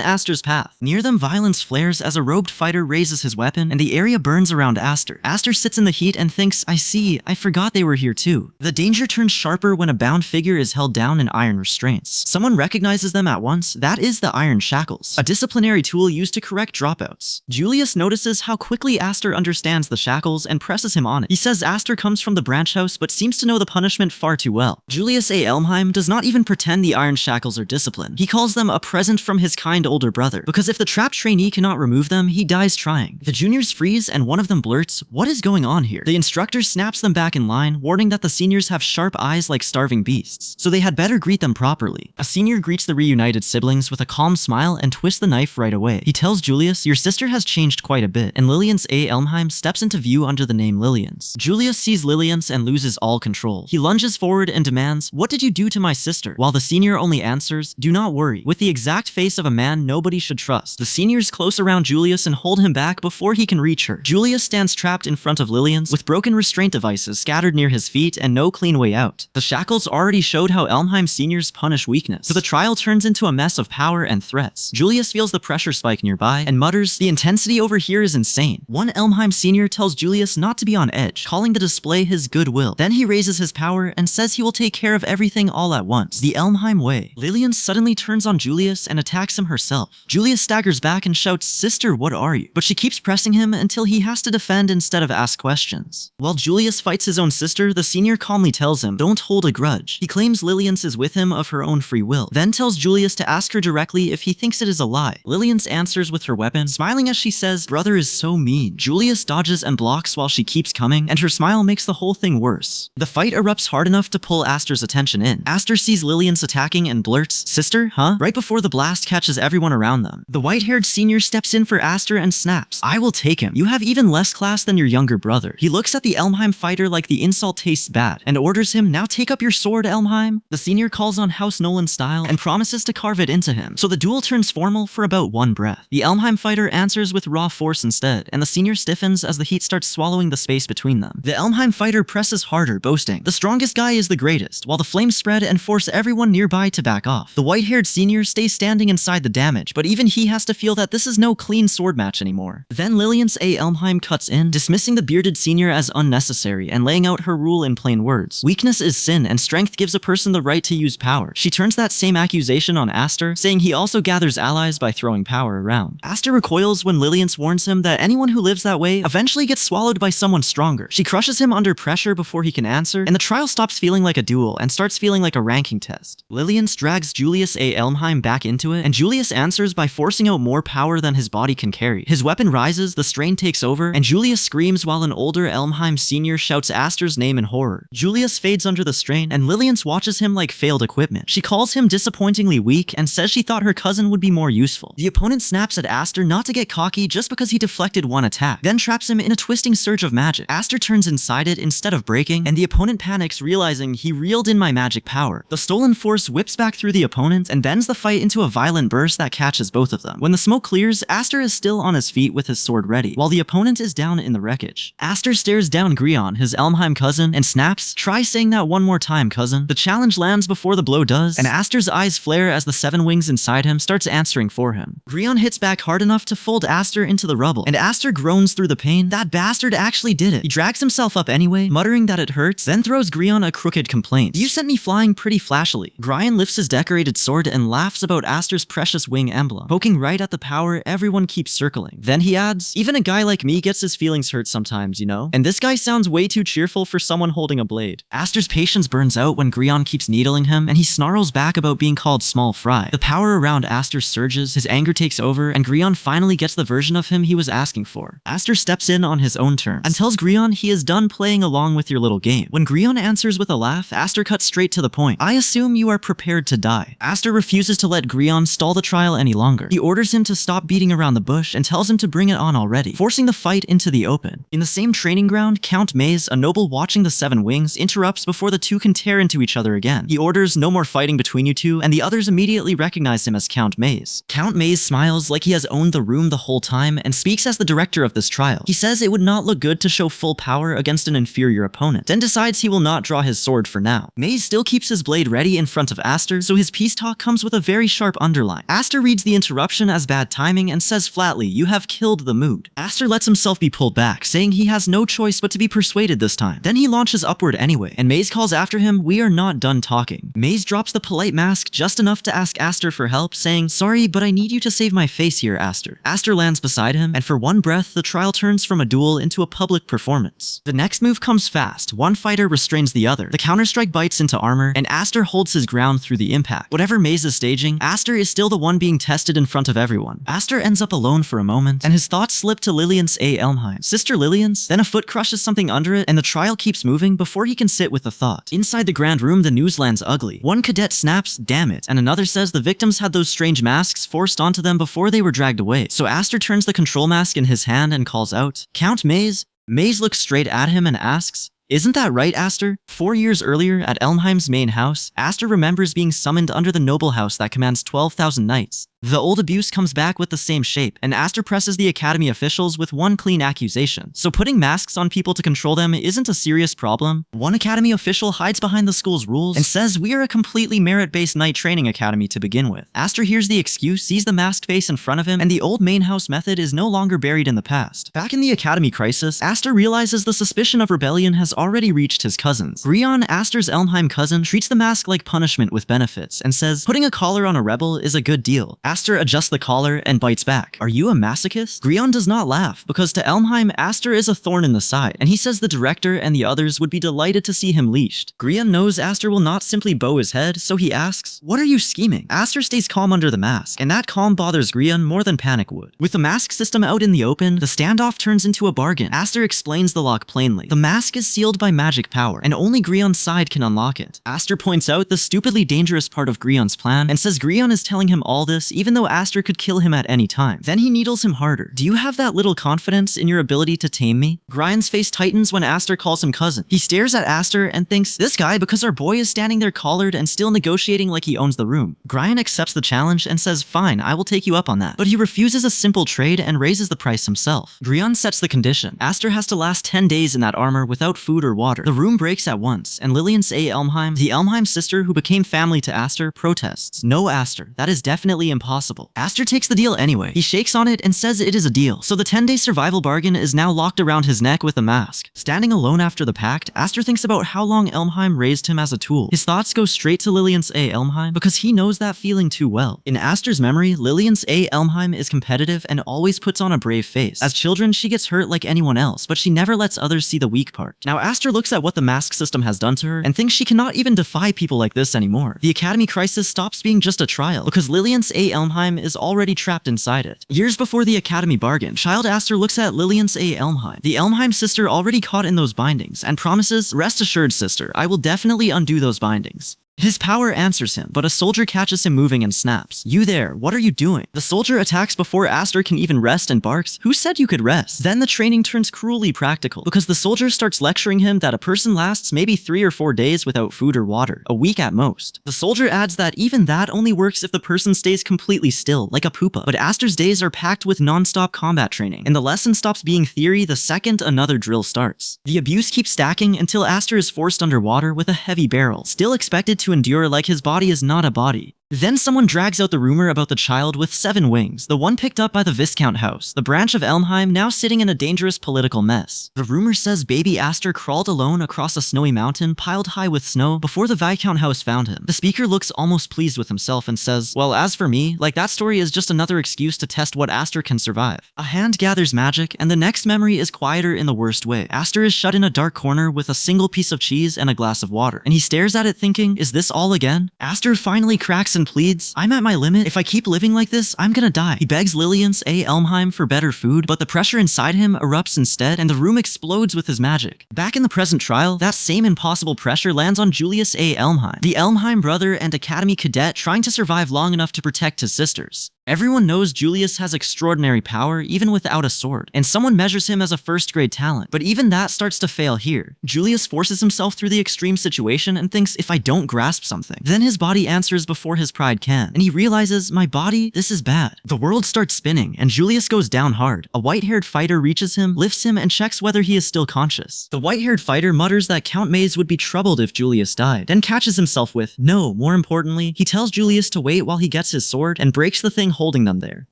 Aster's path. Near them, violence flares as a robed fighter raises his weapon and the area burns around Aster. Aster sits in the heat and thinks, I forgot they were here too. The danger turns sharper when a bound figure is held down in iron restraints. Someone recognizes them at once. That is the iron shackles, a disciplinary tool used to correct dropouts. Julius notices how quickly Aster understands the shackles and presses him on it. He says Aster comes from the branch house but seems to know the punishment far too well. Julius A. Elmheim does not even pretend the iron shackles are discipline. He calls them a present from his kind older brother, because if the trapped trainee cannot remove them, he dies trying. The juniors freeze and one of them blurts, "What is going on here?" The instructor snaps them back in line, warning that the seniors have sharp eyes like starving beasts, so they had better greet them properly. A senior greets the reunited siblings with a calm smile and twists the knife right away. He tells Julius, "Your sister has changed quite a bit," and Lillian's A. Elmheim steps into view under the name Lillian's. Julius sees Lillian's and loses all control. He lunges forward and demands, "What did you do to my sister?" While the senior only answers, "Do not worry," with the exact face of a man nobody should trust. The seniors close around Julius and hold him back before he can reach her. Julius stands trapped in front of Lillian's with broken restraint devices scattered near his feet and no clean way out. The shackles already showed how Elmheim seniors punish weakness, so the trial turns into a mess of power and threats. Julius feels the pressure spike nearby and mutters, "The intensity over here is insane." One Elmheim senior tells Julius not to be on edge, calling the display his goodwill. Then he raises his power and says he will take care of everything all at once. The Elmheim way. Lillian suddenly turns on Julius and attacks him herself. Julius staggers back and shouts, "Sister, what are you?" But she keeps pressing him until he has to defend instead of ask questions. While Julius fights his own sister, the senior calmly tells him, "Don't hold a grudge." He claims Lillian's is with him of her own free will, then tells Julius to ask her directly if he thinks it is a lie. Lillian's answers with her weapon, smiling as she says, "Brother is so mean." Julius dodges and blocks while she keeps coming, and her smile makes the whole thing worse. The fight erupts hard enough to pull Aster's attention in. Aster sees Lillian's attacking and blurts, "Sister, huh?" right before the blast catches everyone around them. The white-haired senior steps in for Aster and snaps, "I will take him. You have even less class than your younger brother." He looks at the Elmheim fighter like the insult tastes bad and orders him, "Now take up your sword, Elmheim." The senior calls on House Nolan style and promises to carve it into him, so the duel turns formal for about one breath. The Elmheim fighter answers with raw force instead, and the senior stiffens as the heat starts swallowing the space between them. The Elmheim fighter presses harder, boasting, "The strongest guy is the greatest," while the flames spread and force everyone nearby to back off. The white-haired senior stays standing inside the damage, but even he has to feel that this is no clean sword match anymore. Then Lillian's A. Elmheim cuts in, dismissing the bearded senior as unnecessary and laying out her rule in plain words. Weakness is sin, and strength gives a person the right to use power. She turns that same accusation on Aster, saying he also gathers allies by throwing power around. Aster recoils when Lillian warns him that anyone who lives that way eventually gets swallowed by someone stronger. She crushes him under pressure before he can answer, and the trial stops feeling like a duel and starts feeling like a ranking test. Lillian drags Julius A. Elmheim back into it, and Julius answers by forcing out more power than his body can carry. His weapon rises, the strain takes over, and Julius screams while an older Elmheim senior shouts Aster's name in horror. Julius fades under the strain, and Lillian watches him like failed equipment. She calls him disappointingly weak and says she thought her cousin would be more useful. The opponent snaps at Aster not to get cocky just because he deflected one attack, then traps him in a twisting surge of magic. Aster turns inside it instead of breaking, and the opponent panics, realizing he reeled in my magic power. The stolen force whips back through the opponent and bends the fight into a violent burst that catches both of them. When the smoke clears, Aster is still on his feet with his sword ready, while the opponent is down in the wreckage. Aster stares down Grion, his Elmheim cousin, and snaps, "Try saying that one more time, cousin." The challenge lands before the blow does, and Aster's eyes flare as the seven wings inside him starts answering for him. Grion hits back hard enough to fold Aster into the rubble, and Aster groans through the pain. That bastard actually did it. He drags himself up anyway, muttering that it hurts, then throws Grion a crooked complaint. "You sent me flying pretty flashily." Grion lifts his decorated sword and laughs about Aster's precious wing emblem, poking right at the power everyone keeps circling. Then he adds, "Even a guy like me gets his feelings hurt sometimes, you know? And this guy sounds way too cheerful for someone holding a blade." Aster's patience burns out when Grion keeps needling him, and he snarls back about being called small fry. The power around Aster surges, his anger takes over, and Grion finally gets the version of him he was asking for. Aster steps in on his own terms and tells Grion he is done playing along with your little game. When Grion answers with a laugh, Aster cuts straight to the point. "I assume you are prepared to die." Aster refuses to let Grion stall the trial any longer. He orders him to stop beating around the bush and tells him to bring it on already, forcing the fight into the open. In the same training ground, Count Maze, a noble watching the Seven Wings, interrupts before the two can tear into each other again. He orders, "No more fighting between you two," and the others immediately recognize him as Count Maze. Count Maze smiles like he has owned the room the whole time and speaks as the director of this trial. He says it would not look good to show full power against an inferior opponent, then decides he will not draw his sword for now. Maze still keeps his blade ready in front of Aster, so his peace talk comes with a very sharp underline. Aster reads the interruption as bad timing and says flatly, "You have killed the mood." Aster lets himself be pulled back, saying he has no choice but to be persuaded this time. Then he launches upward anyway, and Maze calls after him, "We are not done talking." Maze drops the polite mask just enough to ask Aster for help, saying, "Sorry, but I need you to save my face here, Aster." Aster lands beside him, and for one breath, the trial turns from a duel into a public performance. The next move comes fast. One fighter restrains the other. The counterstrike bites into armor, and Aster holds his ground through the impact. Whatever Maze is staging, Aster is still the one being tested in front of everyone. Aster ends up alone for a moment, and his thoughts slip to Lillian's A. Elmheim. "Sister Lillian's?" Then a foot crushes something under it, and the trial keeps moving before he can sit with the thought. Inside the grand room, the news lands ugly. One cadet snaps, "Damn it," and another says the victims had those strange masks forced onto them before they were dragged away. So Aster turns the control mask in his hand and calls out, "Count Maze?" Maze looks straight at him and asks, "Isn't that right, Aster?" 4 years earlier, at Elmheim's main house, Aster remembers being summoned under the noble house that commands 12,000 knights. The old abuse comes back with the same shape, and Aster presses the academy officials with one clean accusation. So putting masks on people to control them isn't a serious problem. One academy official hides behind the school's rules and says we are a completely merit-based knight training academy to begin with. Aster hears the excuse, sees the masked face in front of him, and the old main house method is no longer buried in the past. Back in the academy crisis, Aster realizes the suspicion of rebellion has already reached his cousins. Grion, Aster's Elmheim cousin, treats the mask like punishment with benefits and says putting a collar on a rebel is a good deal. Aster adjusts the collar and bites back. "Are you a masochist?" Grion does not laugh, because to Elmheim, Aster is a thorn in the side, and he says the director and the others would be delighted to see him leashed. Grion knows Aster will not simply bow his head, so he asks, "What are you scheming?" Aster stays calm under the mask, and that calm bothers Grion more than panic would. With the mask system out in the open, the standoff turns into a bargain. Aster explains the lock plainly. The mask is sealed by magic power, and only Grion's side can unlock it. Aster points out the stupidly dangerous part of Grion's plan, and says Grion is telling him all this even though Aster could kill him at any time. Then he needles him harder. "Do you have that little confidence in your ability to tame me?" Grion's face tightens when Aster calls him cousin. He stares at Aster and thinks, this guy, because our boy is standing there collared and still negotiating like he owns the room. Grion accepts the challenge and says, "Fine, I will take you up on that." But he refuses a simple trade and raises the price himself. Grion sets the condition. Aster has to last 10 days in that armor without food or water. The room breaks at once, and Lillian's Elmheim, the Elmheim sister who became family to Aster, protests. "No, Aster, that is definitely impossible." Aster takes the deal anyway. He shakes on it and says it is a deal. So the 10-day survival bargain is now locked around his neck with a mask. Standing alone after the pact, Aster thinks about how long Elmheim raised him as a tool. His thoughts go straight to Lillian's Elmheim because he knows that feeling too well. In Aster's memory, Lillian's Elmheim is competitive and always puts on a brave face. As children, she gets hurt like anyone else, but she never lets others see the weak part. Now Aster looks at what the mask system has done to her and thinks she cannot even defy people like this anymore. The academy crisis stops being just a trial because Lillian's Elmheim is already trapped inside it. Years before the academy bargain, child Aster looks at Lillian's Elmheim, the Elmheim sister already caught in those bindings, and promises, "Rest assured, sister, I will definitely undo those bindings." His power answers him, but a soldier catches him moving and snaps. "You there, what are you doing?" The soldier attacks before Aster can even rest and barks, "Who said you could rest?" Then the training turns cruelly practical, because the soldier starts lecturing him that a person lasts maybe 3 or 4 days without food or water, a week at most. The soldier adds that even that only works if the person stays completely still, like a pupa. But Aster's days are packed with non-stop combat training, and the lesson stops being theory the second another drill starts. The abuse keeps stacking until Aster is forced underwater with a heavy barrel, still expected to endure like his body is not a body. Then someone drags out the rumor about the child with 7 wings, the one picked up by the Viscount house, the branch of Elmheim now sitting in a dangerous political mess. The rumor says baby Aster crawled alone across a snowy mountain piled high with snow before the Viscount house found him. The speaker looks almost pleased with himself and says, "Well, as for me, like that story is just another excuse to test what Aster can survive." A hand gathers magic, and the next memory is quieter in the worst way. Aster is shut in a dark corner with a single piece of cheese and a glass of water, and he stares at it thinking, is this all again? Aster finally cracks and pleads, "I'm at my limit. If I keep living like this, I'm gonna die." He begs Lillian's Elmheim for better food, but the pressure inside him erupts instead, and the room explodes with his magic. Back in the present trial, that same impossible pressure lands on Julius Elmheim, the Elmheim brother and academy cadet trying to survive long enough to protect his sisters. Everyone knows Julius has extraordinary power even without a sword, and someone measures him as a first-grade talent, but even that starts to fail here. Julius forces himself through the extreme situation and thinks, if I don't grasp something, then his body answers before his pride can, and he realizes, my body, this is bad. The world starts spinning, and Julius goes down hard. A white-haired fighter reaches him, lifts him, and checks whether he is still conscious. The white-haired fighter mutters that Count Maze would be troubled if Julius died, then catches himself with, no, more importantly, he tells Julius to wait while he gets his sword and breaks the thing holding them there.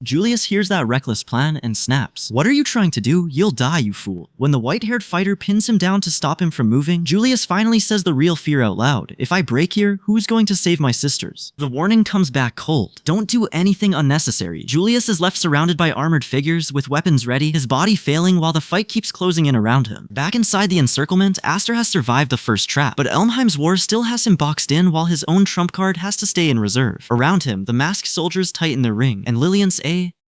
Julius hears that reckless plan and snaps. What are you trying to do? You'll die, you fool. When the white-haired fighter pins him down to stop him from moving, Julius finally says the real fear out loud. If I break here, who's going to save my sisters? The warning comes back cold. Don't do anything unnecessary. Julius is left surrounded by armored figures with weapons ready, his body failing while the fight keeps closing in around him. Back inside the encirclement, Aster has survived the first trap, but Elmheim's war still has him boxed in while his own trump card has to stay in reserve. Around him, the masked soldiers tighten their ring, and Lillian's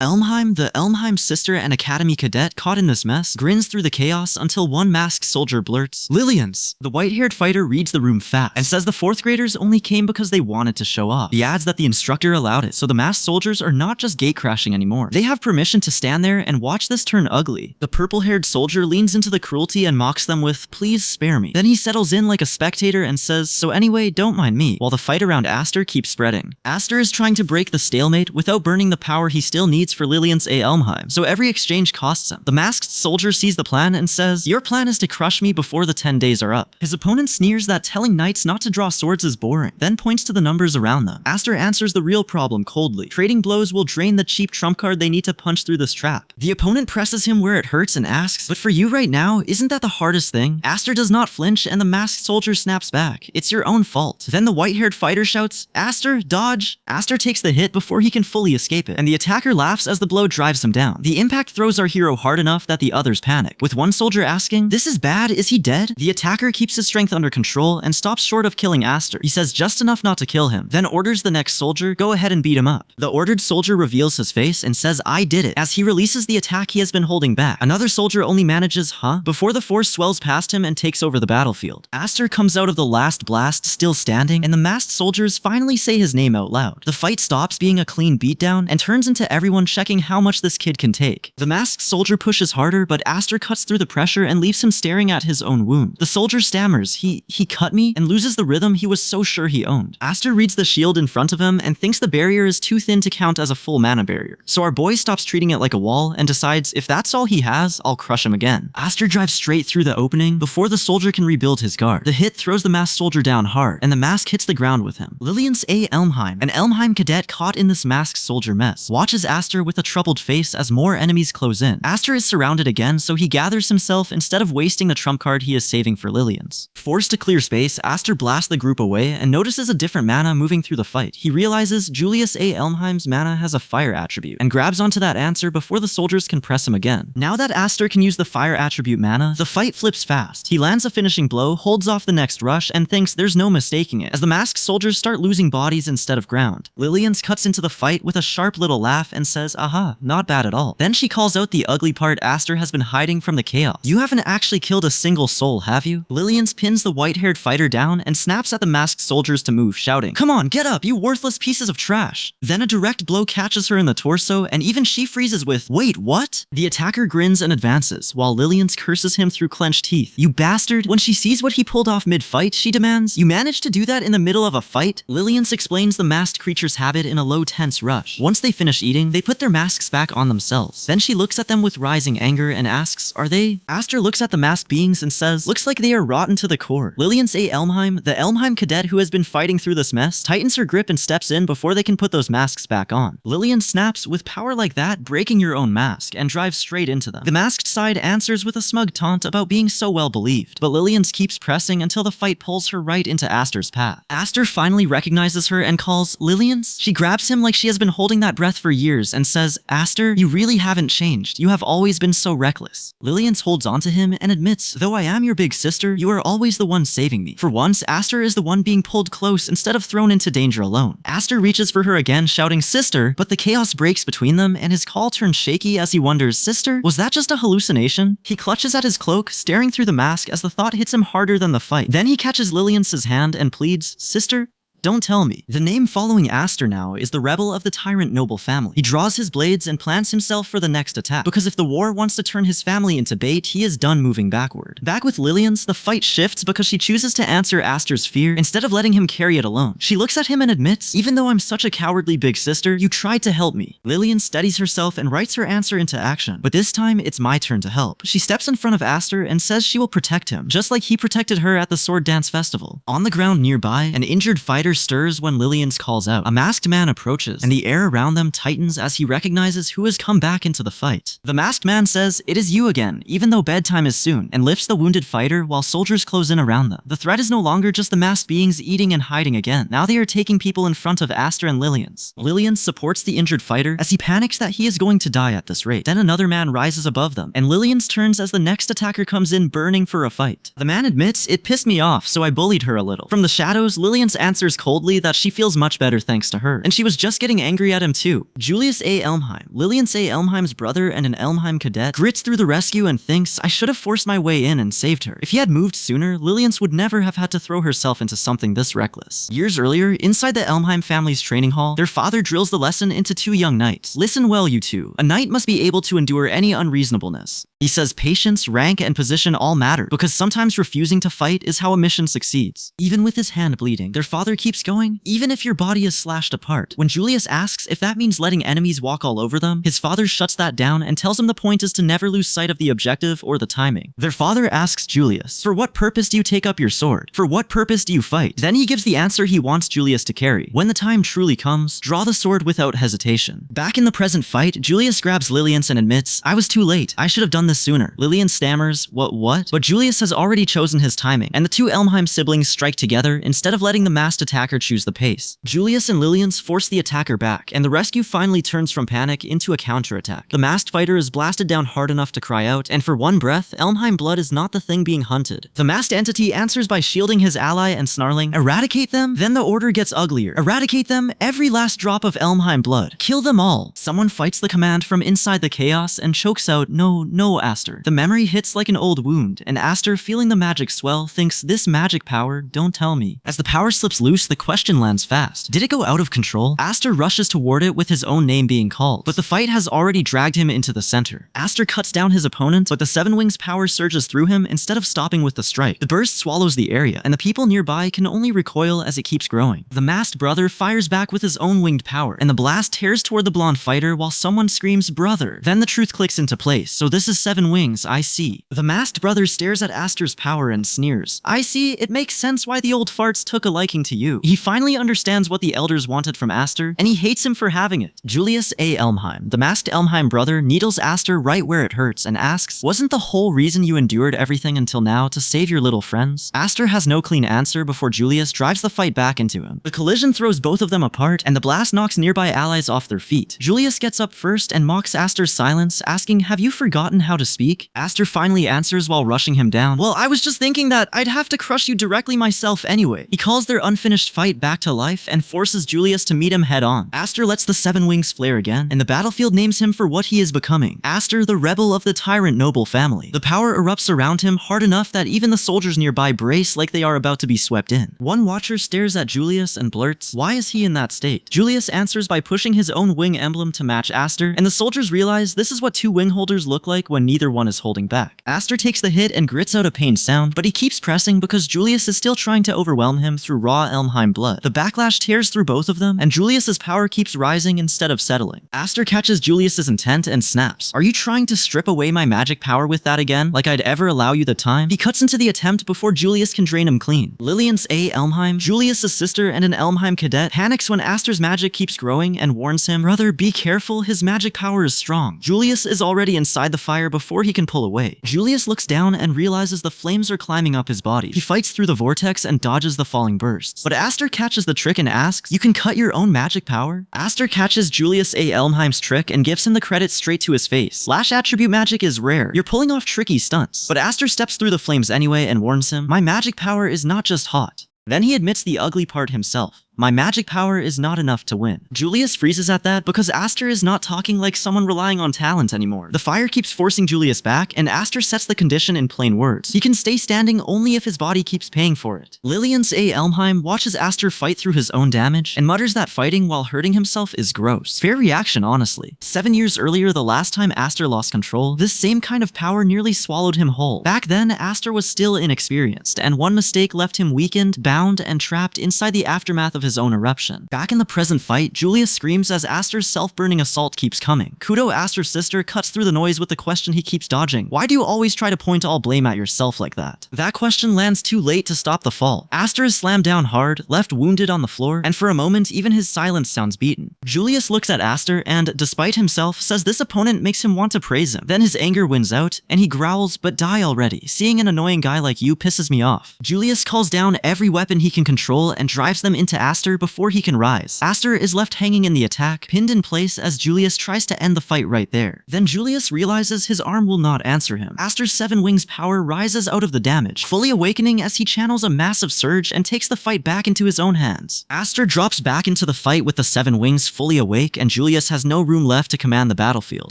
Elmheim, the Elmheim sister and academy cadet caught in this mess, grins through the chaos until one masked soldier blurts, "Lillians!" The white-haired fighter reads the room fast and says the 4th graders only came because they wanted to show off. He adds that the instructor allowed it, so the masked soldiers are not just gatecrashing anymore. They have permission to stand there and watch this turn ugly. The purple-haired soldier leans into the cruelty and mocks them with, "Please spare me." Then he settles in like a spectator and says, "So anyway, don't mind me," while the fight around Aster keeps spreading. Aster is trying to break the stalemate without burning the power he still needs for Lillian's A. Elmheim, so every exchange costs him. The masked soldier sees the plan and says, "Your plan is to crush me before the 10 days are up." His opponent sneers that telling knights not to draw swords is boring, then points to the numbers around them. Aster answers the real problem coldly. Trading blows will drain the cheap trump card they need to punch through this trap. The opponent presses him where it hurts and asks, "But for you right now, isn't that the hardest thing?" Aster does not flinch and the masked soldier snaps back, "It's your own fault." Then the white-haired fighter shouts, "Aster, dodge!" Aster takes the hit before he can fully escape it, and the attacker laughs as the blow drives him down. The impact throws our hero hard enough that the others panic, with one soldier asking, "This is bad, is he dead?" The attacker keeps his strength under control and stops short of killing Aster. He says just enough not to kill him, then orders the next soldier, "Go ahead and beat him up." The ordered soldier reveals his face and says, "I did it," as he releases the attack he has been holding back. Another soldier only manages, "Huh?" before the force swells past him and takes over the battlefield. Aster comes out of the last blast still standing, and the masked soldiers finally say his name out loud. The fight stops being a clean beatdown and turns into everyone checking how much this kid can take. The masked soldier pushes harder, but Aster cuts through the pressure and leaves him staring at his own wound. The soldier stammers, he cut me?" and loses the rhythm he was so sure he owned. Aster reads the shield in front of him and thinks the barrier is too thin to count as a full mana barrier. So our boy stops treating it like a wall and decides, if that's all he has, I'll crush him again. Aster drives straight through the opening before the soldier can rebuild his guard. The hit throws the masked soldier down hard, and the mask hits the ground with him. Lillian's A. Elmheim, an Elmheim cadet caught in this masked soldier mess, watches Aster with a troubled face as more enemies close in. Aster is surrounded again, so he gathers himself instead of wasting the trump card he is saving for Lillian's. Forced to clear space, Aster blasts the group away and notices a different mana moving through the fight. He realizes Julius A. Elmheim's mana has a fire attribute, and grabs onto that answer before the soldiers can press him again. Now that Aster can use the fire attribute mana, the fight flips fast. He lands a finishing blow, holds off the next rush, and thinks there's no mistaking it, as the masked soldiers start losing bodies instead of ground. Lillian's cuts into the fight with a sharp little laugh and says, "Aha, not bad at all." Then she calls out the ugly part Aster has been hiding from the chaos. "You haven't actually killed a single soul, have you?" Lillian's pins the white-haired fighter down and snaps at the masked soldiers to move, shouting, "Come on, get up, you worthless pieces of trash." Then a direct blow catches her in the torso, and even she freezes with, "Wait, what?" The attacker grins and advances, while Lillian's curses him through clenched teeth. "You bastard." When she sees what he pulled off mid-fight, she demands, "You managed to do that in the middle of a fight?" Lillian's explains the masked creature's habit in a low tense rush. Once they finish eating, they put their masks back on themselves. Then she looks at them with rising anger and asks, "Are they?" Aster looks at the masked beings and says, "Looks like they are rotten to the core." Lillian's A. Elmheim, the Elmheim cadet who has been fighting through this mess, tightens her grip and steps in before they can put those masks back on. Lillian snaps, "With power like that, breaking your own mask," and drives straight into them. The masked side answers with a smug taunt about being so well believed, but Lillian's keeps pressing until the fight pulls her right into Aster's path. Aster finally recognizes her and calls, "Lillian's?" She grabs him like she has been holding that breath for years and says, "Aster, you really haven't changed. You have always been so reckless." Lillian's holds onto him and admits, "Though I am your big sister, you are always the one saving me." For once, Aster is the one being pulled close instead of thrown into danger alone. Aster reaches for her again, shouting, "Sister," but the chaos breaks between them and his call turns shaky as he wonders, "Sister, was that just a hallucination?" He clutches at his cloak, staring through the mask as the thought hits him harder than the fight. Then he catches Lillian's hand and pleads, "Sister, don't tell me." The name following Aster now is the rebel of the tyrant noble family. He draws his blades and plants himself for the next attack, because if the war wants to turn his family into bait, he is done moving backward. Back with Lillian's, the fight shifts because she chooses to answer Aster's fear instead of letting him carry it alone. She looks at him and admits, "Even though I'm such a cowardly big sister, you tried to help me." Lillian steadies herself and writes her answer into action, but this time it's my turn to help. She steps in front of Aster and says she will protect him, just like he protected her at the sword dance festival. On the ground nearby, an injured fighter stirs when Lillian's calls out. A masked man approaches, and the air around them tightens as he recognizes who has come back into the fight. The masked man says, "It is you again, even though bedtime is soon," and lifts the wounded fighter while soldiers close in around them. The threat is no longer just the masked beings eating and hiding again. Now they are taking people in front of Aster and Lillian's. Lillian supports the injured fighter as he panics that he is going to die at this rate. Then another man rises above them, and Lillian's turns as the next attacker comes in burning for a fight. The man admits, "It pissed me off, so I bullied her a little." From the shadows, Lillian's answers coldly that she feels much better thanks to her, and she was just getting angry at him too. Julius A. Elmheim, Liliance A. Elmheim's brother and an Elmheim cadet, grits through the rescue and thinks, I should have forced my way in and saved her. If he had moved sooner, Liliance would never have had to throw herself into something this reckless. Years earlier, inside the Elmheim family's training hall, their father drills the lesson into two young knights. Listen well, you two. A knight must be able to endure any unreasonableness. He says patience, rank, and position all matter, because sometimes refusing to fight is how a mission succeeds. Even with his hand bleeding, their father keeps going, even if your body is slashed apart. When Julius asks if that means letting enemies walk all over them, his father shuts that down and tells him the point is to never lose sight of the objective or the timing. Their father asks Julius, for what purpose do you take up your sword? For what purpose do you fight? Then he gives the answer he wants Julius to carry. When the time truly comes, draw the sword without hesitation. Back in the present fight, Julius grabs Liliance and admits, I was too late. I should have done this sooner. Lilian stammers, what? But Julius has already chosen his timing, and the two Elmheim siblings strike together instead of letting the masked attacker choose the pace. Julius and Liliance force the attacker back, and the rescue finally turns from panic into a counterattack. The masked fighter is blasted down hard enough to cry out, and for one breath, Elmheim blood is not the thing being hunted. The masked entity answers by shielding his ally and snarling, eradicate them? Then the order gets uglier. Eradicate them, every last drop of Elmheim blood. Kill them all. Someone fights the command from inside the chaos and chokes out, no, Aster. The memory hits like an old wound, and Aster, feeling the magic swell, thinks, this magic power, don't tell me. As the power slips loose, the question lands fast. Did it go out of control? Aster rushes toward it with his own name being called, but the fight has already dragged him into the center. Aster cuts down his opponent, but the Seven Wings power surges through him instead of stopping with the strike. The burst swallows the area, and the people nearby can only recoil as it keeps growing. The masked brother fires back with his own winged power, and the blast tears toward the blonde fighter while someone screams, brother. Then the truth clicks into place, so this is Seven Wings, I see. The masked brother stares at Aster's power and sneers. I see, it makes sense why the old farts took a liking to you. He finally understands what the elders wanted from Aster, and he hates him for having it. Julius A. Elmheim, the masked Elmheim brother, needles Aster right where it hurts and asks, wasn't the whole reason you endured everything until now to save your little friends? Aster has no clean answer before Julius drives the fight back into him. The collision throws both of them apart, and the blast knocks nearby allies off their feet. Julius gets up first and mocks Aster's silence, asking, have you forgotten how to speak? Aster finally answers while rushing him down. Well, I was just thinking that I'd have to crush you directly myself anyway. He calls their unfinished fight back to life and forces Julius to meet him head on. Aster lets the Seven Wings flare again, and the battlefield names him for what he is becoming. Aster, the rebel of the tyrant noble family. The power erupts around him hard enough that even the soldiers nearby brace like they are about to be swept in. One watcher stares at Julius and blurts, why is he in that state? Julius answers by pushing his own wing emblem to match Aster, and the soldiers realize this is what two wing holders look like when neither one is holding back. Aster takes the hit and grits out a pained sound, but he keeps pressing because Julius is still trying to overwhelm him through raw Elmheim blood. The backlash tears through both of them, and Julius's power keeps rising instead of settling. Aster catches Julius's intent and snaps. Are you trying to strip away my magic power with that again? Like I'd ever allow you the time? He cuts into the attempt before Julius can drain him clean. Liliance A. Elmheim, Julius's sister and an Elmheim cadet, panics when Aster's magic keeps growing and warns him, brother, be careful, his magic power is strong. Julius is already inside the fire before he can pull away. Julius looks down and realizes the flames are climbing up his body. He fights through the vortex and dodges the falling bursts. But Aster catches the trick and asks, you can cut your own magic power? Aster catches Julius A. Elmheim's trick and gives him the credit straight to his face. Slash attribute magic is rare. You're pulling off tricky stunts. But Aster steps through the flames anyway and warns him, my magic power is not just hot. Then he admits the ugly part himself. My magic power is not enough to win. Julius freezes at that because Aster is not talking like someone relying on talent anymore. The fire keeps forcing Julius back, and Aster sets the condition in plain words. He can stay standing only if his body keeps paying for it. Liliance A. Elmheim watches Aster fight through his own damage and mutters that fighting while hurting himself is gross. Fair reaction, honestly. 7 years earlier, the last time Aster lost control, this same kind of power nearly swallowed him whole. Back then, Aster was still inexperienced, and one mistake left him weakened, bound, and trapped inside the aftermath of his own eruption. Back in the present fight, Julius screams as Aster's self-burning assault keeps coming. Kudo, Aster's sister, cuts through the noise with the question he keeps dodging. Why do you always try to point all blame at yourself like that? That question lands too late to stop the fall. Aster is slammed down hard, left wounded on the floor, and for a moment, even his silence sounds beaten. Julius looks at Aster and, despite himself, says this opponent makes him want to praise him. Then his anger wins out, and he growls, but die already. Seeing an annoying guy like you pisses me off. Julius calls down every weapon he can control and drives them into Aster Aster before he can rise. Aster is left hanging in the attack, pinned in place as Julius tries to end the fight right there. Then Julius realizes his arm will not answer him. Aster's 7 wings power rises out of the damage, fully awakening as he channels a massive surge and takes the fight back into his own hands. Aster drops back into the fight with the 7 wings fully awake, and Julius has no room left to command the battlefield.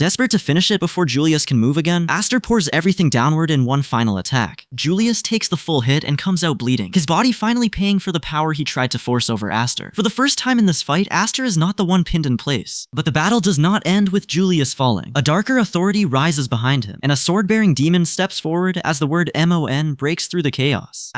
Desperate to finish it before Julius can move again, Aster pours everything downward in one final attack. Julius takes the full hit and comes out bleeding, his body finally paying for the power he tried to force over Aster. For the first time in this fight, Aster is not the one pinned in place. But the battle does not end with Julius falling. A darker authority rises behind him, and a sword-bearing demon steps forward as the word MON breaks through the chaos.